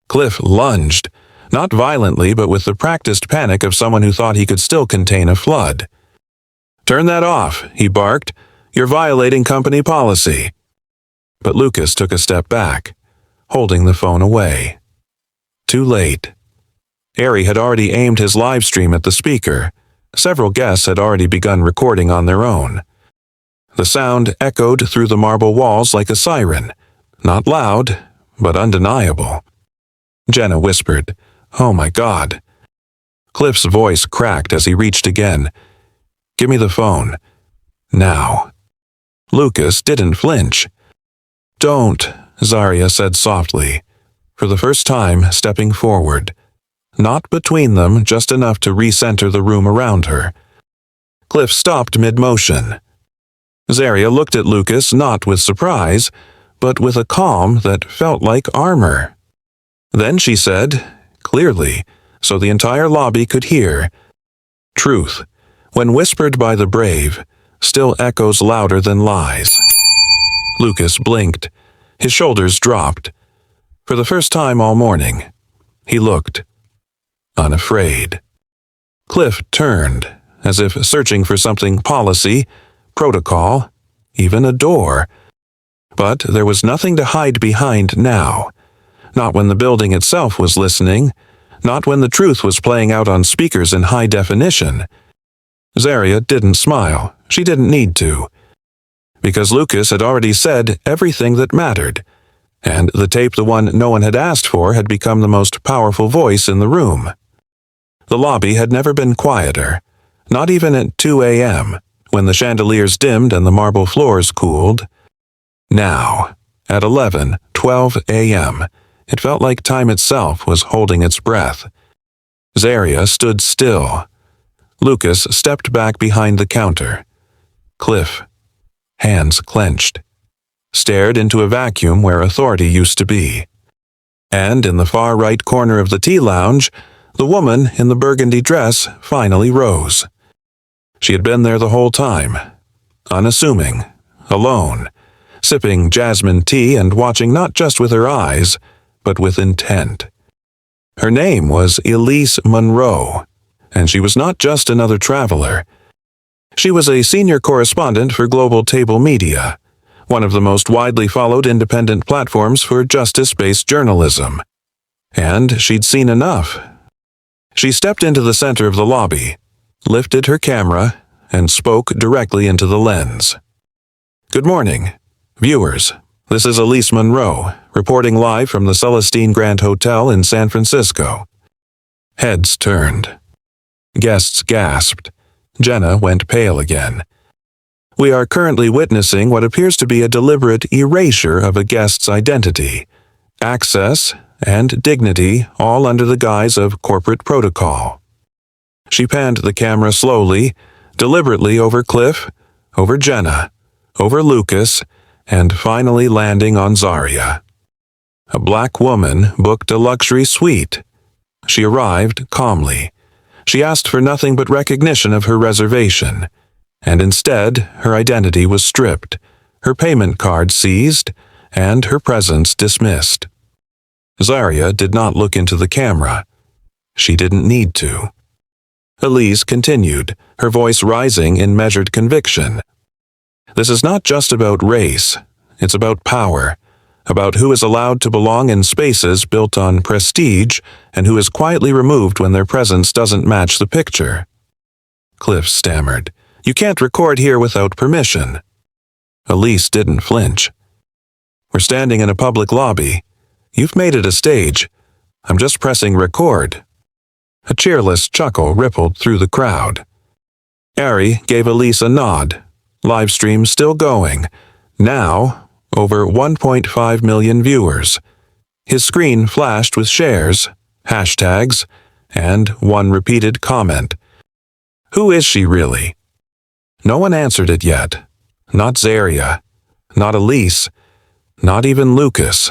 Cliff lunged, not violently but with the practiced panic of someone who thought he could still contain a flood. "Turn that off," he barked. "You're violating company policy." But Lucas took a step back, holding the phone away. Too late. Ari had already aimed his live stream at the speaker. Several guests had already begun recording on their own. The sound echoed through the marble walls like a siren. Not loud, but undeniable. Jenna whispered, "Oh my God." Cliff's voice cracked as he reached again. "Give me the phone. Now." Lucas didn't flinch. "Don't," Zarya said softly, for the first time stepping forward. Not between them, just enough to recenter the room around her. Cliff stopped mid-motion. Zarya looked at Lucas not with surprise, but with a calm that felt like armor. Then she said, clearly, so the entire lobby could hear, "Truth, when whispered by the brave, still echoes louder than lies." Lucas blinked. His shoulders dropped. For the first time all morning, he looked unafraid. Cliff turned, as if searching for something policy, protocol, even a door. But there was nothing to hide behind now. Not when the building itself was listening, not when the truth was playing out on speakers in high definition. Zarya didn't smile. She didn't need to. Because Lucas had already said everything that mattered, and the tape, the one no one had asked for, had become the most powerful voice in the room. The lobby had never been quieter, not even at 2 a.m., when the chandeliers dimmed and the marble floors cooled. Now, at 11:12 a.m., it felt like time itself was holding its breath. Zarya stood still. Lucas stepped back behind the counter. Cliff, hands clenched, stared into a vacuum where authority used to be. And in the far right corner of the tea lounge, the woman in the burgundy dress finally rose. She had been there the whole time, unassuming, alone, sipping jasmine tea and watching not just with her eyes, but with intent. Her name was Elise Monroe, and she was not just another traveler. She was a senior correspondent for Global Table Media, one of the most widely followed independent platforms for justice-based journalism. And she'd seen enough. She stepped into the center of the lobby, lifted her camera, and spoke directly into the lens. "Good morning, viewers. This is Elise Monroe, reporting live from the Celestine Grand Hotel in San Francisco." Heads turned. Guests gasped. Jenna went pale again. "We are currently witnessing what appears to be a deliberate erasure of a guest's identity, access, and dignity, all under the guise of corporate protocol." She panned the camera slowly, deliberately over Cliff, over Jenna, over Lucas, and finally landing on Zarya. A black woman booked a luxury suite. She arrived calmly. She asked for nothing but recognition of her reservation, and instead her identity was stripped, her payment card seized, and her presence dismissed. Zarya did not look into the camera. She didn't need to. Elise continued, her voice rising in measured conviction. "This is not just about race. It's about power, about who is allowed to belong in spaces built on prestige and who is quietly removed when their presence doesn't match the picture." Cliff stammered, "You can't record here without permission." Elise didn't flinch. "We're standing in a public lobby. You've made it a stage. I'm just pressing record." A cheerless chuckle rippled through the crowd. Ari gave Elise a nod. Livestream still going. Now, over 1.5 million viewers. His screen flashed with shares, hashtags, and one repeated comment. Who is she really? No one answered it yet. Not Zarya. Not Elise. Not even Lucas.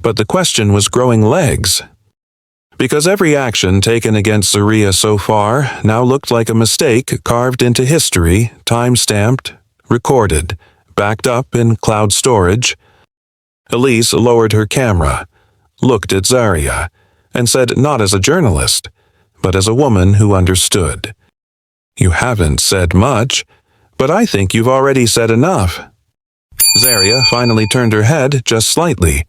But the question was growing legs. Because every action taken against Zarya so far now looked like a mistake carved into history, time-stamped, recorded, backed up in cloud storage. Elise lowered her camera, looked at Zaria, and said not as a journalist, but as a woman who understood. "You haven't said much, but I think you've already said enough." Zaria finally turned her head just slightly,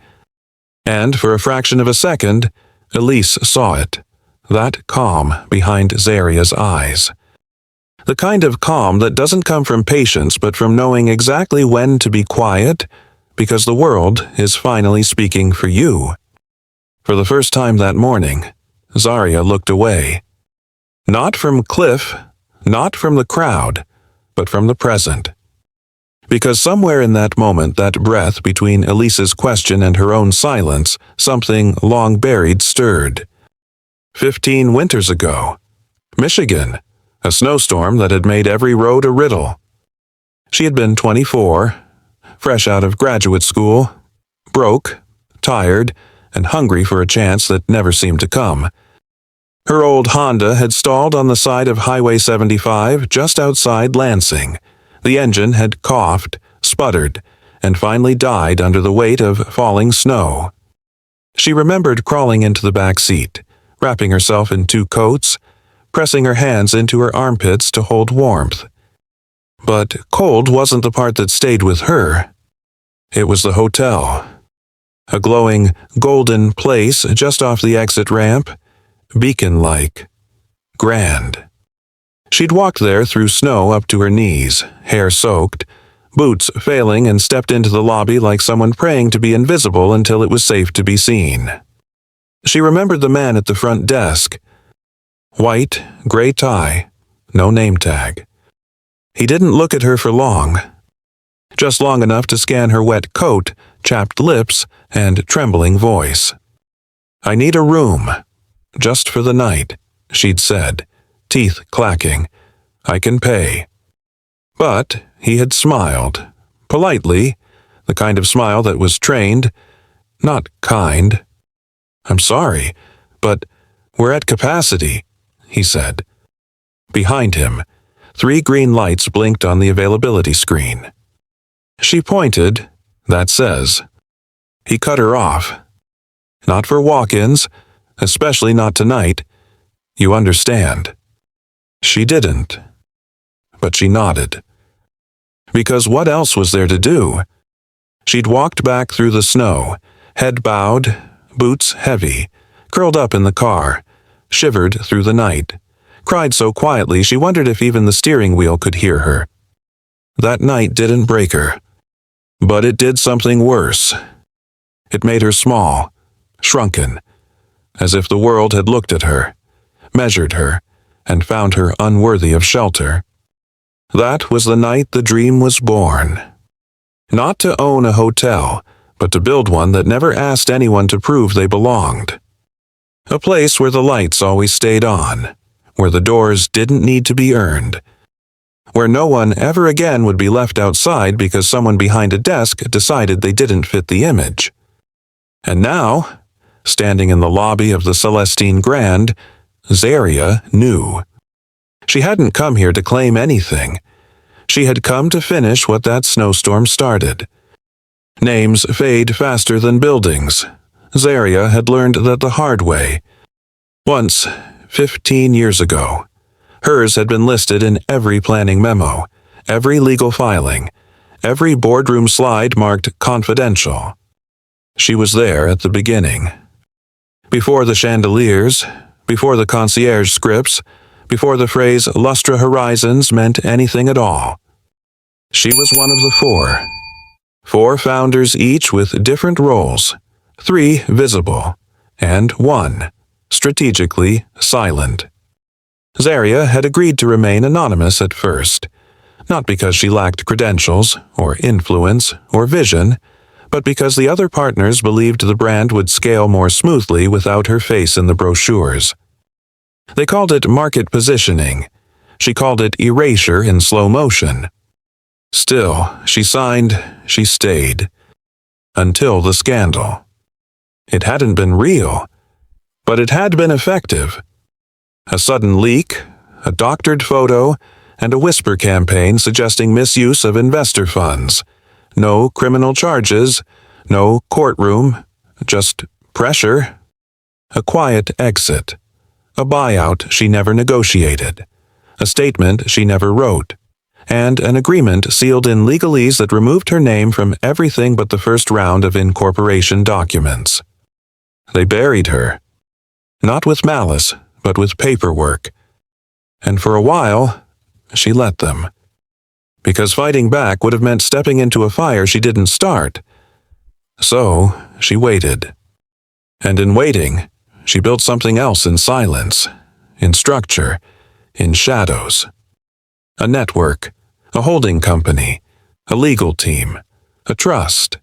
and for a fraction of a second, Elise saw it, that calm behind Zaria's eyes. The kind of calm that doesn't come from patience but from knowing exactly when to be quiet, because the world is finally speaking for you. For the first time that morning, Zaria looked away. Not from Cliff, not from the crowd, but from the present. Because somewhere in that moment, that breath between Elise's question and her own silence, something long buried stirred. 15 winters ago, Michigan, a snowstorm that had made every road a riddle. She had been 24, fresh out of graduate school, broke, tired, and hungry for a chance that never seemed to come. Her old Honda had stalled on the side of Highway 75 just outside Lansing. The engine had coughed, sputtered, and finally died under the weight of falling snow. She remembered crawling into the back seat, wrapping herself in 2 coats, pressing her hands into her armpits to hold warmth. But cold wasn't the part that stayed with her. It was the hotel. A glowing, golden place just off the exit ramp, beacon-like, grand. She'd walked there through snow up to her knees, hair soaked, boots failing, and stepped into the lobby like someone praying to be invisible until it was safe to be seen. She remembered the man at the front desk. White, gray tie, no name tag. He didn't look at her for long. Just long enough to scan her wet coat, chapped lips, and trembling voice. "I need a room. Just for the night," she'd said, teeth clacking. "I can pay." But he had smiled, politely, the kind of smile that was trained, not kind. "I'm sorry, but we're at capacity," he said. Behind him, 3 green lights blinked on the availability screen. She pointed, "That says." He cut her off. "Not for walk-ins, especially not tonight. You understand." She didn't. But she nodded. Because what else was there to do? She'd walked back through the snow, head bowed, boots heavy, curled up in the car, shivered through the night, cried so quietly she wondered if even the steering wheel could hear her. That night didn't break her. But it did something worse. It made her small, shrunken, as if the world had looked at her, measured her, and found her unworthy of shelter. That was the night the dream was born. Not to own a hotel, but to build one that never asked anyone to prove they belonged. A place where the lights always stayed on, where the doors didn't need to be earned, where no one ever again would be left outside because someone behind a desk decided they didn't fit the image. And now, standing in the lobby of the Celestine Grand, Zaria knew. She hadn't come here to claim anything. She had come to finish what that snowstorm started. Names fade faster than buildings. Zaria had learned that the hard way. Once, 15 years ago, hers had been listed in every planning memo, every legal filing, every boardroom slide marked confidential. She was there at the beginning. Before the chandeliers, before the concierge scripts, before the phrase Lustra Horizons meant anything at all. She was one of the 4. 4 founders each with different roles, 3 visible, and 1 strategically silent. Zaria had agreed to remain anonymous at first, not because she lacked credentials, or influence, or vision, but because the other partners believed the brand would scale more smoothly without her face in the brochures. They called it market positioning. She called it erasure in slow motion. Still, she signed, she stayed. Until the scandal. It hadn't been real, but it had been effective. A sudden leak, a doctored photo, and a whisper campaign suggesting misuse of investor funds, No criminal charges, no courtroom, just pressure. A quiet exit. A buyout she never negotiated. A statement she never wrote. And an agreement sealed in legalese that removed her name from everything but the first round of incorporation documents. They buried her. Not with malice, but with paperwork. And for a while, she let them. Because fighting back would have meant stepping into a fire she didn't start. So, she waited. And in waiting, she built something else in silence, in structure, in shadows. A network, a holding company, a legal team, a trust.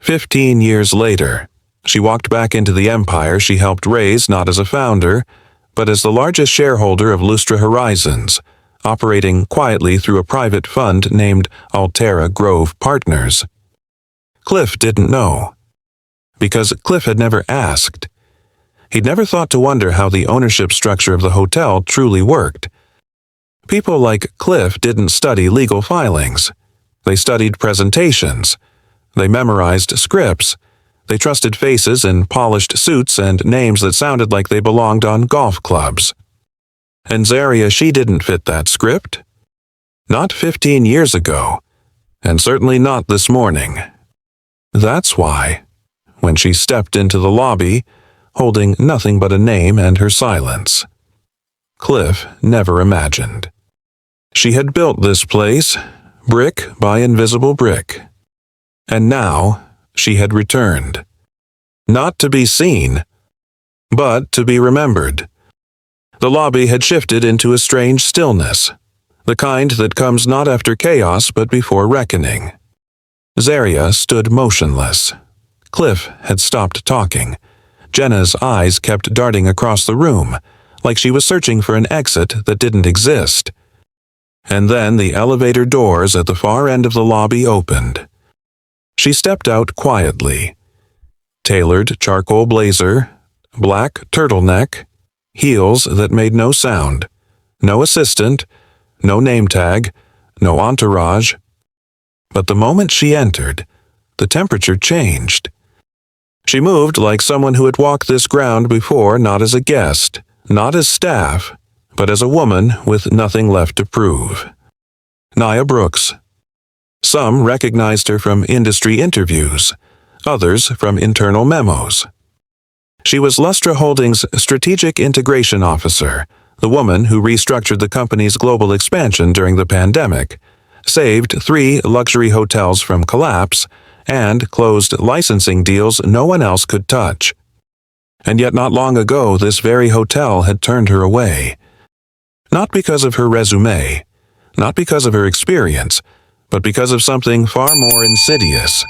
15 years later, she walked back into the empire she helped raise not as a founder, but as the largest shareholder of Lustra Horizons, operating quietly through a private fund named Altera Grove Partners. Cliff didn't know. Because Cliff had never asked. He'd never thought to wonder how the ownership structure of the hotel truly worked. People like Cliff didn't study legal filings. They studied presentations. They memorized scripts. They trusted faces in polished suits and names that sounded like they belonged on golf clubs. And Zaria, she didn't fit that script. Not 15 years ago, and certainly not this morning. That's why, when she stepped into the lobby, holding nothing but a name and her silence, Cliff never imagined. She had built this place, brick by invisible brick. And now she had returned. Not to be seen, but to be remembered. The lobby had shifted into a strange stillness, the kind that comes not after chaos but before reckoning. Zaria stood motionless. Cliff had stopped talking. Jenna's eyes kept darting across the room, like she was searching for an exit that didn't exist. And then the elevator doors at the far end of the lobby opened. She stepped out quietly. Tailored charcoal blazer, black turtleneck, heels that made no sound, no assistant, no name tag, no entourage. But the moment she entered, the temperature changed. She moved like someone who had walked this ground before, not as a guest, not as staff, but as a woman with nothing left to prove. Nia Brooks. Some recognized her from industry interviews, others from internal memos. She was Lustra Holdings' Strategic Integration Officer, the woman who restructured the company's global expansion during the pandemic, saved 3 luxury hotels from collapse, and closed licensing deals no one else could touch. And yet not long ago this very hotel had turned her away. Not because of her resume, not because of her experience, but because of something far more insidious.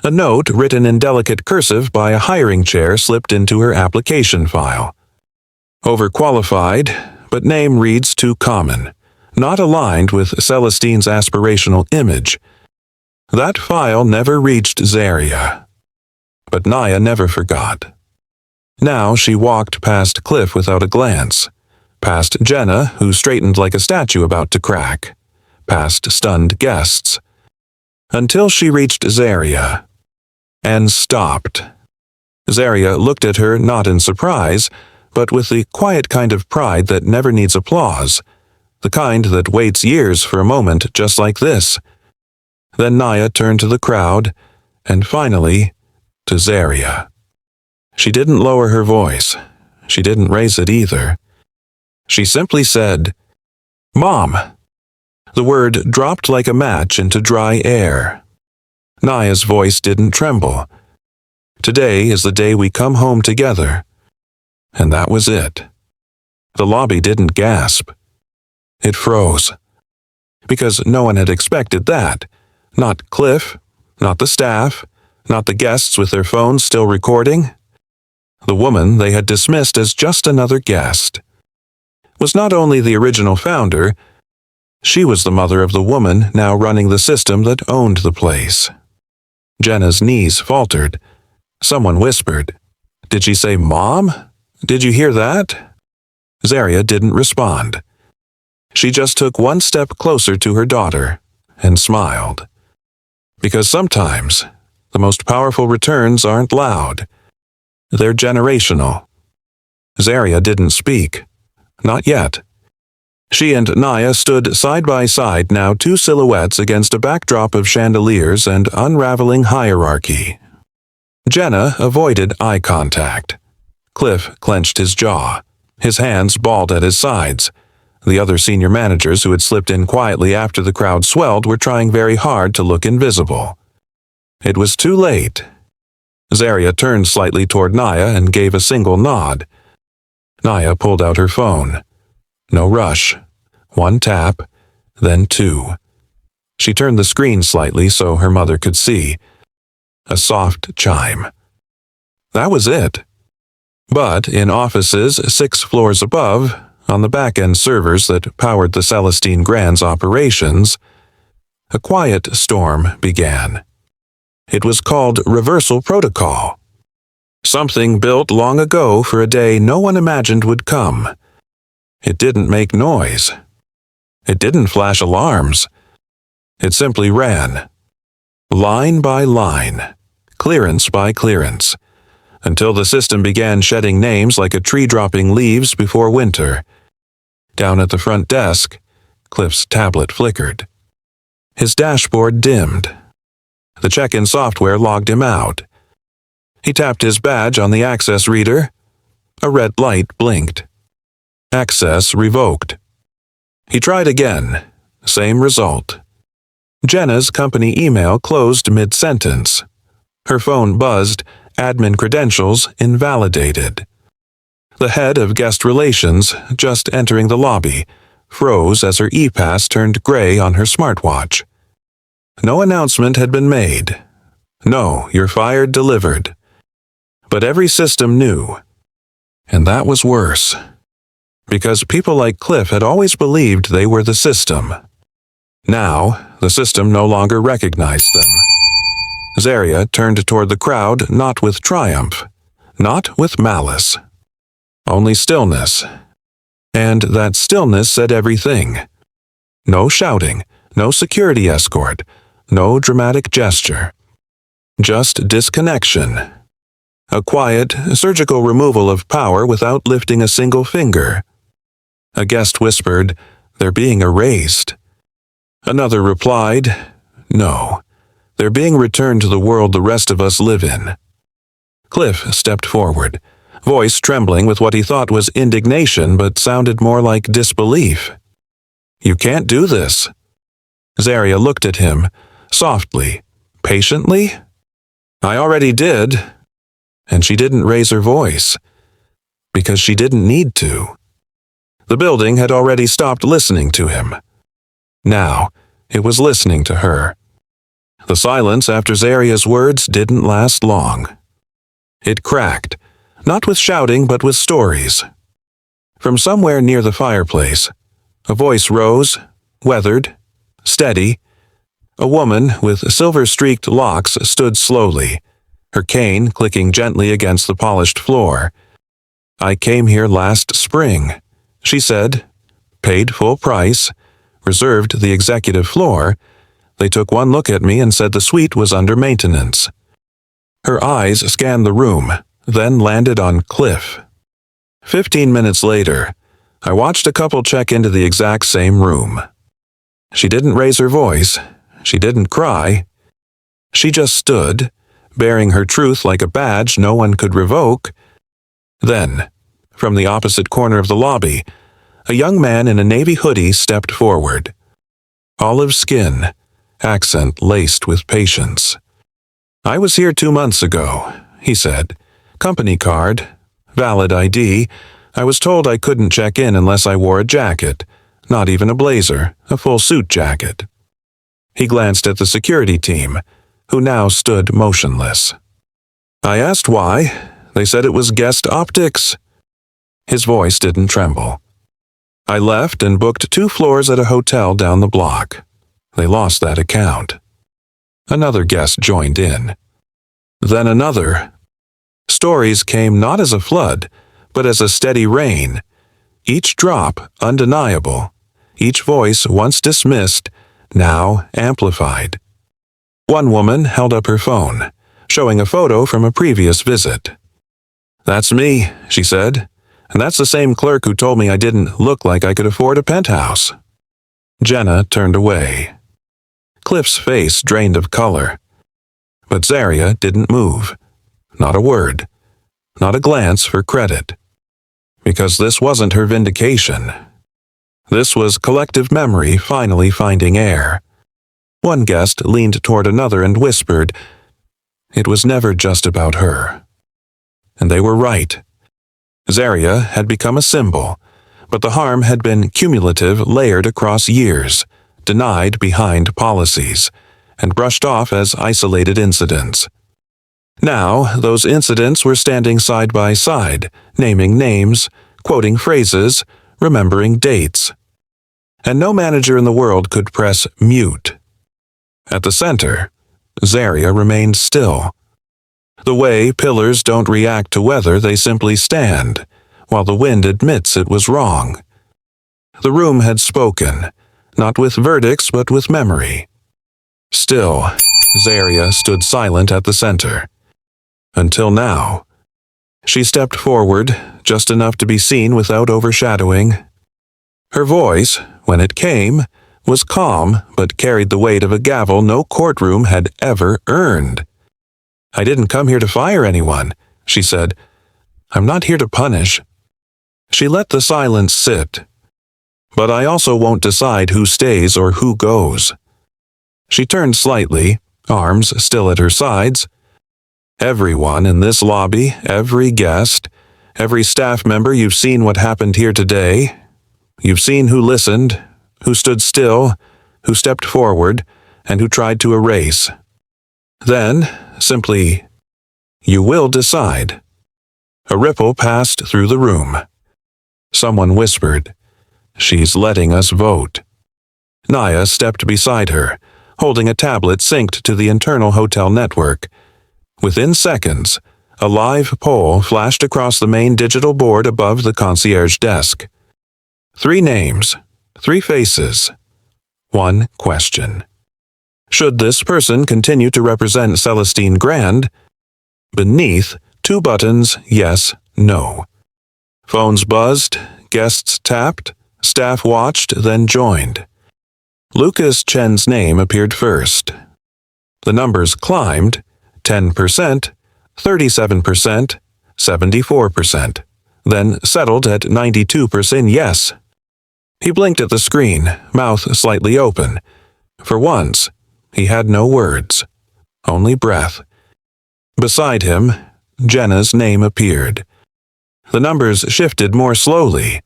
A note written in delicate cursive by a hiring chair slipped into her application file. Overqualified, but name reads too common, not aligned with Celestine's aspirational image. That file never reached Zaria. But Nia never forgot. Now she walked past Cliff without a glance, past Jenna, who straightened like a statue about to crack, past stunned guests, until she reached Zaria. And stopped. Zaria looked at her not in surprise, but with the quiet kind of pride that never needs applause, the kind that waits years for a moment just like this. Then Nia turned to the crowd, and finally, to Zaria. She didn't lower her voice. She didn't raise it either. She simply said, "Mom." The word dropped like a match into dry air. Nia's voice didn't tremble. Today is the day we come home together. And that was it. The lobby didn't gasp. It froze. Because no one had expected that. Not Cliff, not the staff, not the guests with their phones still recording. The woman they had dismissed as just another guest was not only the original founder, she was the mother of the woman now running the system that owned the place. Jenna's knees faltered. Someone whispered, "Did she say Mom? Did you hear that?" Zaria didn't respond. She just took one step closer to her daughter and smiled. Because sometimes, the most powerful returns aren't loud. They're generational. Zaria didn't speak. Not yet. She and Naya stood side by side, now two silhouettes against a backdrop of chandeliers and unraveling hierarchy. Jenna avoided eye contact. Cliff clenched his jaw, his hands balled at his sides. The other senior managers who had slipped in quietly after the crowd swelled were trying very hard to look invisible. It was too late. Zaria turned slightly toward Naya and gave a single nod. Naya pulled out her phone. No rush. One tap, then two. She turned the screen slightly so her mother could see. A soft chime. That was it. But in offices 6 floors above, on the back-end servers that powered the Celestine Grand's operations, a quiet storm began. It was called Reversal Protocol. Something built long ago for a day no one imagined would come. It didn't make noise. It didn't flash alarms. It simply ran. Line by line, clearance by clearance, until the system began shedding names like a tree dropping leaves before winter. Down at the front desk, Cliff's tablet flickered. His dashboard dimmed. The check-in software logged him out. He tapped his badge on the access reader. A red light blinked. Access revoked. He tried again. Same result. Jenna's company email closed mid-sentence. Her phone buzzed, admin credentials invalidated. The head of guest relations, just entering the lobby, froze as her e-pass turned gray on her smartwatch. No announcement had been made. No, you're fired delivered. But every system knew. And that was worse. Because people like Cliff had always believed they were the system. Now, the system no longer recognized them. Zaria turned toward the crowd not with triumph, not with malice. Only stillness. And that stillness said everything. No shouting, no security escort, no dramatic gesture. Just disconnection. A quiet, surgical removal of power without lifting a single finger. A guest whispered, "They're being erased." Another replied, "No, they're being returned to the world the rest of us live in." Cliff stepped forward, voice trembling with what he thought was indignation but sounded more like disbelief. "You can't do this." Zaria looked at him, softly, patiently. "I already did." And she didn't raise her voice, because she didn't need to. The building had already stopped listening to him. Now, it was listening to her. The silence after Zaria's words didn't last long. It cracked, not with shouting but with stories. From somewhere near the fireplace, a voice rose, weathered, steady. A woman with silver-streaked locks stood slowly, her cane clicking gently against the polished floor. "I came here last spring," she said, "paid full price, reserved the executive floor. They took one look at me and said the suite was under maintenance." Her eyes scanned the room, then landed on Cliff. 15 minutes later, I watched a couple check into the exact same room. She didn't raise her voice. She didn't cry. She just stood, bearing her truth like a badge no one could revoke. Then, from the opposite corner of the lobby, a young man in a navy hoodie stepped forward. Olive skin, accent laced with patience. "I was here 2 months ago," he said. "Company card, valid ID. I was told I couldn't check in unless I wore a jacket, not even a blazer, a full suit jacket." He glanced at the security team, who now stood motionless. I asked why. They said it was guest optics. His voice didn't tremble. "I left and booked 2 floors at a hotel down the block. They lost that account." Another guest joined in. Then another. Stories came not as a flood, but as a steady rain. Each drop undeniable. Each voice once dismissed, now amplified. One woman held up her phone, showing a photo from a previous visit. "That's me," she said, "and that's the same clerk who told me I didn't look like I could afford a penthouse." Jenna turned away. Cliff's face drained of color. But Zaria didn't move. Not a word. Not a glance for credit. Because this wasn't her vindication. This was collective memory finally finding air. One guest leaned toward another and whispered, "It was never just about her." And they were right. Zaria had become a symbol, but the harm had been cumulative, layered across years, denied behind policies, and brushed off as isolated incidents. Now, those incidents were standing side by side, naming names, quoting phrases, remembering dates. And no manager in the world could press mute. At the center, Zaria remained still. The way pillars don't react to weather, they simply stand, while the wind admits it was wrong. The room had spoken, not with verdicts but with memory. Still, Zaria stood silent at the center. Until now. She stepped forward, just enough to be seen without overshadowing. Her voice, when it came, was calm but carried the weight of a gavel no courtroom had ever earned. "I didn't come here to fire anyone," she said. "I'm not here to punish." She let the silence sit. "But I also won't decide who stays or who goes." She turned slightly, arms still at her sides. "Everyone in this lobby, every guest, every staff member, you've seen what happened here today. You've seen who listened, who stood still, who stepped forward, and who tried to erase. Then, simply, you will decide." A ripple passed through the room. Someone whispered, "She's letting us vote." Naya stepped beside her, holding a tablet synced to the internal hotel network. Within seconds, a live poll flashed across the main digital board above the concierge desk. 3 names, 3 faces, 1 question. Should this person continue to represent Celestine Grand? Beneath, 2 buttons, yes, no. Phones buzzed, guests tapped, staff watched, then joined. Lucas Chen's name appeared first. The numbers climbed, 10%, 37%, 74%, then settled at 92% yes. He blinked at the screen, mouth slightly open. For once, he had no words, only breath. Beside him, Jenna's name appeared. The numbers shifted more slowly.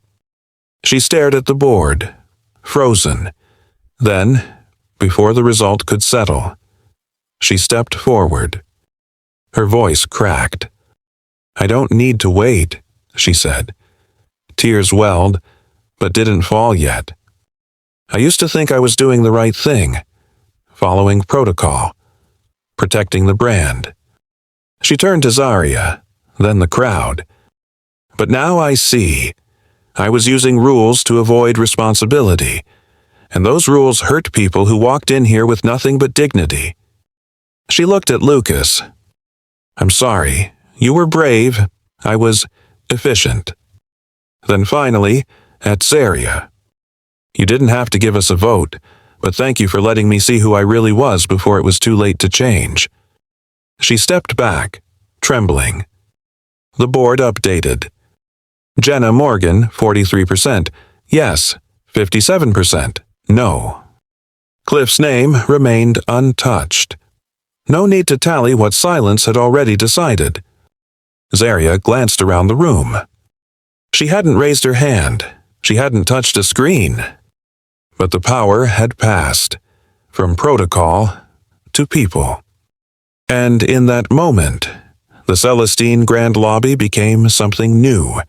She stared at the board, frozen. Then, before the result could settle, she stepped forward. Her voice cracked. "I don't need to wait," she said. Tears welled, but didn't fall yet. "I used to think I was doing the right thing, following protocol, protecting the brand." She turned to Zaria, then the crowd. "But now I see. I was using rules to avoid responsibility, and those rules hurt people who walked in here with nothing but dignity." She looked at Lucas. "I'm sorry. You were brave. I was efficient." Then finally, at Zaria. "You didn't have to give us a vote, but thank you for letting me see who I really was before it was too late to change." She stepped back, trembling. The board updated. Jenna Morgan, 43%. Yes, 57%. No. Cliff's name remained untouched. No need to tally what silence had already decided. Zaria glanced around the room. She hadn't raised her hand. She hadn't touched a screen. But the power had passed, from protocol to people. And in that moment, the Celestine Grand Lobby became something new.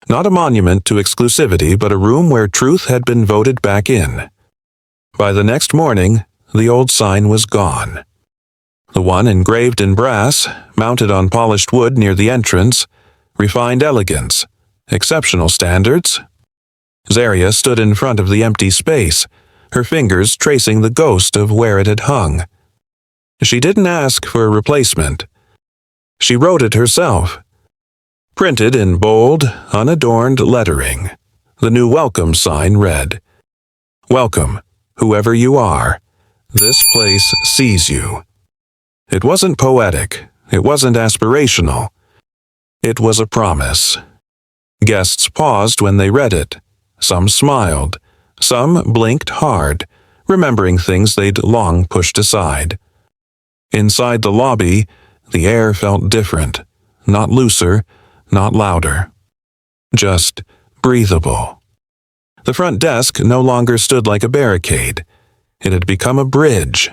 Not a monument to exclusivity, but a room where truth had been voted back in. By the next morning, the old sign was gone. The one engraved in brass, mounted on polished wood near the entrance, refined elegance, exceptional standards. Zaria stood in front of the empty space, her fingers tracing the ghost of where it had hung. She didn't ask for a replacement. She wrote it herself. Printed in bold, unadorned lettering, the new welcome sign read, "Welcome, whoever you are. This place sees you." It wasn't poetic. It wasn't aspirational. It was a promise. Guests paused when they read it. Some smiled. Some blinked hard, remembering things they'd long pushed aside. Inside the lobby, the air felt different. Not looser, not louder. Just breathable. The front desk no longer stood like a barricade. It had become a bridge.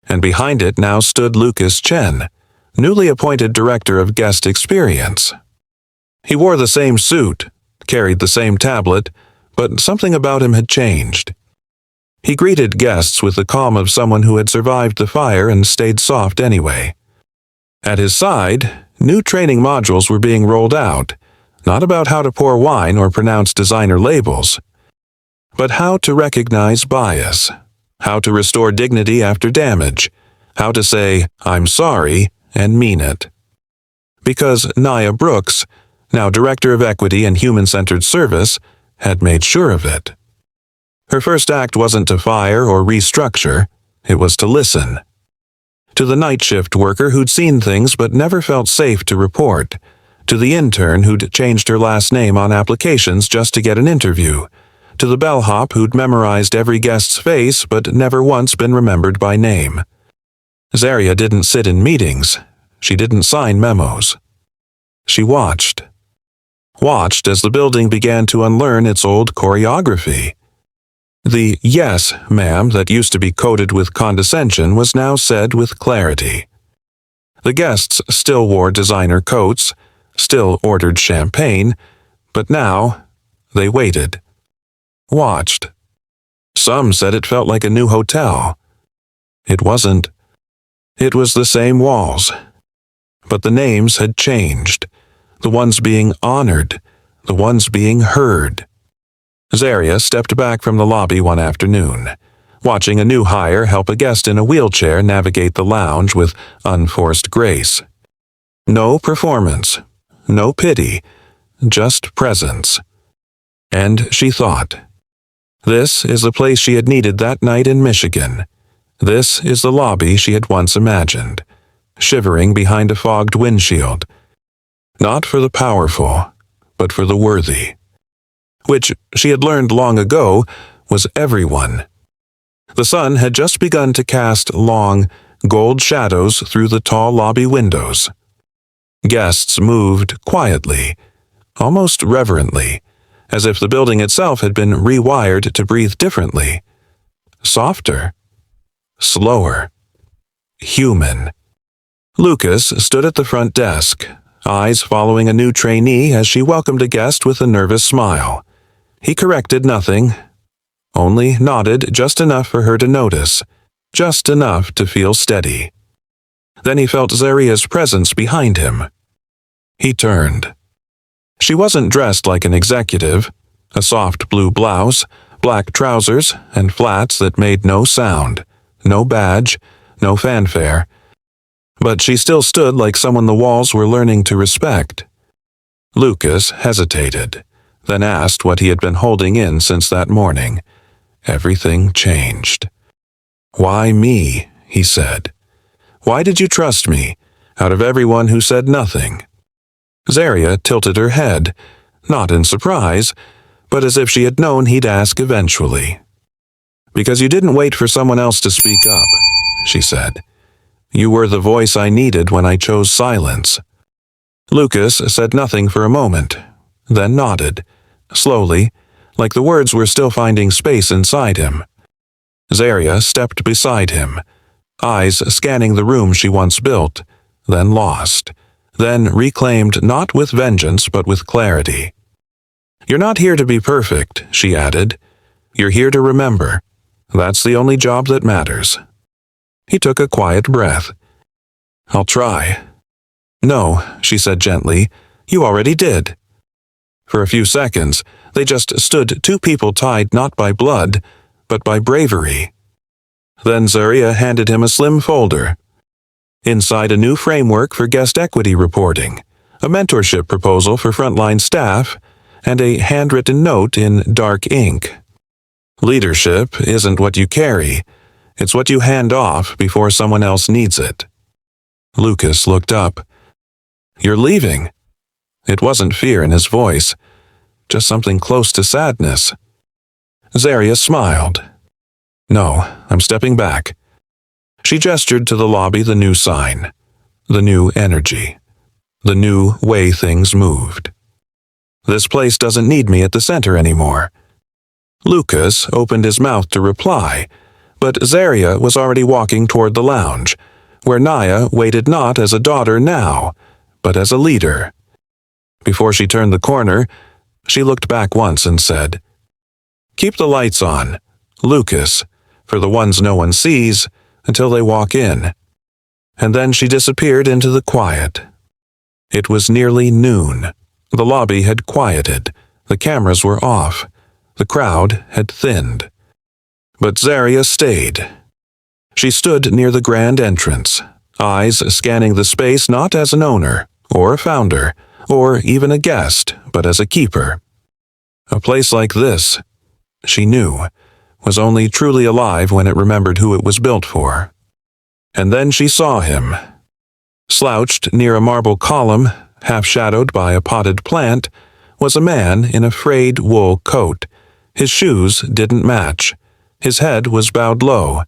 And behind it now stood Lucas Chen, newly appointed director of guest experience. He wore the same suit, carried the same tablet, but something about him had changed. He greeted guests with the calm of someone who had survived the fire and stayed soft anyway. At his side, new training modules were being rolled out, not about how to pour wine or pronounce designer labels, but how to recognize bias, how to restore dignity after damage, how to say, "I'm sorry," and mean it. Because Nia Brooks, now Director of Equity and Human-Centered Service, had made sure of it. Her first act wasn't to fire or restructure, it was to listen. To the night shift worker who'd seen things but never felt safe to report, to the intern who'd changed her last name on applications just to get an interview, to the bellhop who'd memorized every guest's face but never once been remembered by name. Zaria didn't sit in meetings. She didn't sign memos. She watched. Watched as the building began to unlearn its old choreography. The "yes, ma'am" that used to be coded with condescension was now said with clarity. The guests still wore designer coats, still ordered champagne, but now they waited. Watched. Some said it felt like a new hotel. It wasn't. It was the same walls. But the names had changed. The ones being honored. The ones being heard. Zaria stepped back from the lobby one afternoon, watching a new hire help a guest in a wheelchair navigate the lounge with unforced grace. No performance. No pity. Just presence. And she thought, this is the place she had needed that night in Michigan. This is the lobby she had once imagined, shivering behind a fogged windshield. Not for the powerful, but for the worthy. Which, she had learned long ago, was everyone. The sun had just begun to cast long, gold shadows through the tall lobby windows. Guests moved quietly, almost reverently, as if the building itself had been rewired to breathe differently. Softer. Slower. Human. Lucas stood at the front desk, eyes following a new trainee as she welcomed a guest with a nervous smile. He corrected nothing, only nodded just enough for her to notice, just enough to feel steady. Then he felt Zaria's presence behind him. He turned. She wasn't dressed like an executive, a soft blue blouse, black trousers, and flats that made no sound, no badge, no fanfare. But she still stood like someone the walls were learning to respect. Lucas hesitated, then asked what he had been holding in since that morning. Everything changed. "Why me?" he said. "Why did you trust me, out of everyone who said nothing?" Zaria tilted her head, not in surprise, but as if she had known he'd ask eventually. "Because you didn't wait for someone else to speak up," she said. "You were the voice I needed when I chose silence." Lucas said nothing for a moment, then nodded, slowly, like the words were still finding space inside him. Zaria stepped beside him, eyes scanning the room she once built, then lost, then reclaimed not with vengeance but with clarity. "You're not here to be perfect," she added. "You're here to remember. That's the only job that matters." He took a quiet breath. "I'll try." "No," she said gently, "you already did." For a few seconds, they just stood two people tied not by blood, but by bravery. Then Zaria handed him a slim folder. Inside a new framework for guest equity reporting, a mentorship proposal for frontline staff, and a handwritten note in dark ink. Leadership isn't what you carry, it's what you hand off before someone else needs it. Lucas looked up. "You're leaving?" It wasn't fear in his voice, just something close to sadness. Zaria smiled. "No, I'm stepping back." She gestured to the lobby, the new sign, the new energy, the new way things moved. "This place doesn't need me at the center anymore." Lucas opened his mouth to reply, but Zaria was already walking toward the lounge, where Naya waited not as a daughter now, but as a leader. Before she turned the corner, she looked back once and said, "Keep the lights on, Lucas, for the ones no one sees, until they walk in." And then she disappeared into the quiet. It was nearly noon. The lobby had quieted. The cameras were off. The crowd had thinned. But Zaria stayed. She stood near the grand entrance, eyes scanning the space not as an owner, or a founder, or even a guest, but as a keeper. A place like this, she knew, was only truly alive when it remembered who it was built for. And then she saw him. Slouched near a marble column, half-shadowed by a potted plant, was a man in a frayed wool coat. His shoes didn't match. His head was bowed low.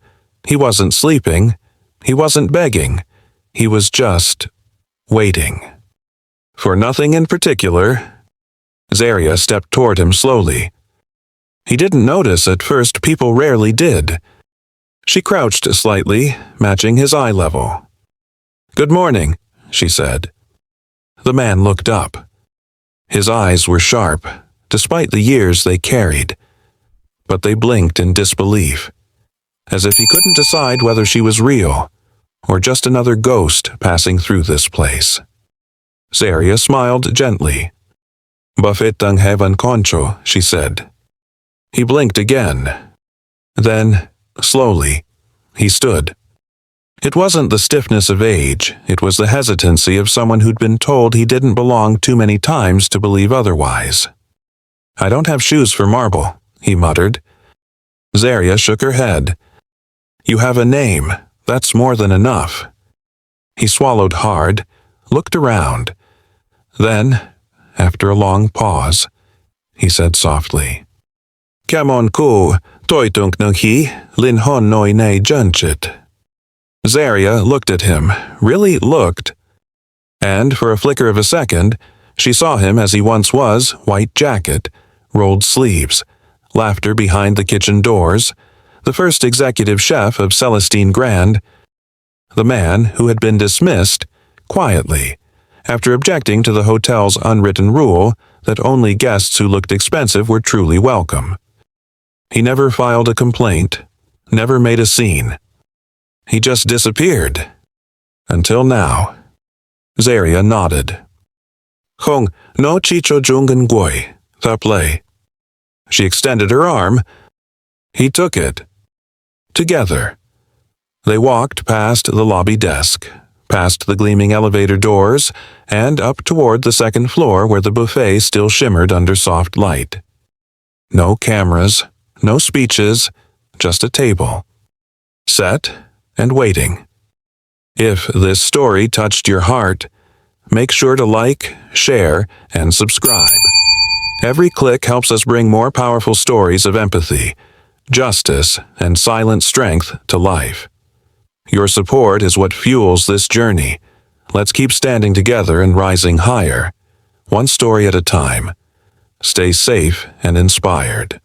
He wasn't sleeping. He wasn't begging. He was just waiting. For nothing in particular. Zaria stepped toward him slowly. He didn't notice at first. People rarely did. She crouched slightly, matching his eye level. "Good morning," she said. The man looked up. His eyes were sharp, despite the years they carried. But they blinked in disbelief, as if he couldn't decide whether she was real, or just another ghost passing through this place. Zaria smiled gently. "Buffet ang heaven concho," she said. He blinked again. Then, slowly, he stood. It wasn't the stiffness of age, it was the hesitancy of someone who'd been told he didn't belong too many times to believe otherwise. "I don't have shoes for marble," he muttered. Zaria shook her head. "You have a name. That's more than enough." He swallowed hard, looked around. Then, after a long pause, he said softly, "Kamon ku, toitunk nang hi, linhon noi ne junchit." Zaria looked at him, really looked. And for a flicker of a second, she saw him as he once was, white jacket, rolled sleeves, laughter behind the kitchen doors, the first executive chef of Celestine Grand, the man who had been dismissed, quietly, after objecting to the hotel's unwritten rule that only guests who looked expensive were truly welcome. He never filed a complaint, never made a scene. He just disappeared. Until now. Zaria nodded. "Hong no chicho jungan goi, taplay." She extended her arm. He took it. Together. They walked past the lobby desk, past the gleaming elevator doors, and up toward the second floor where the buffet still shimmered under soft light. No cameras, no speeches, just a table. Set and waiting. If this story touched your heart, make sure to like, share, and subscribe. Every click helps us bring more powerful stories of empathy, justice, and silent strength to life. Your support is what fuels this journey. Let's keep standing together and rising higher, one story at a time. Stay safe and inspired.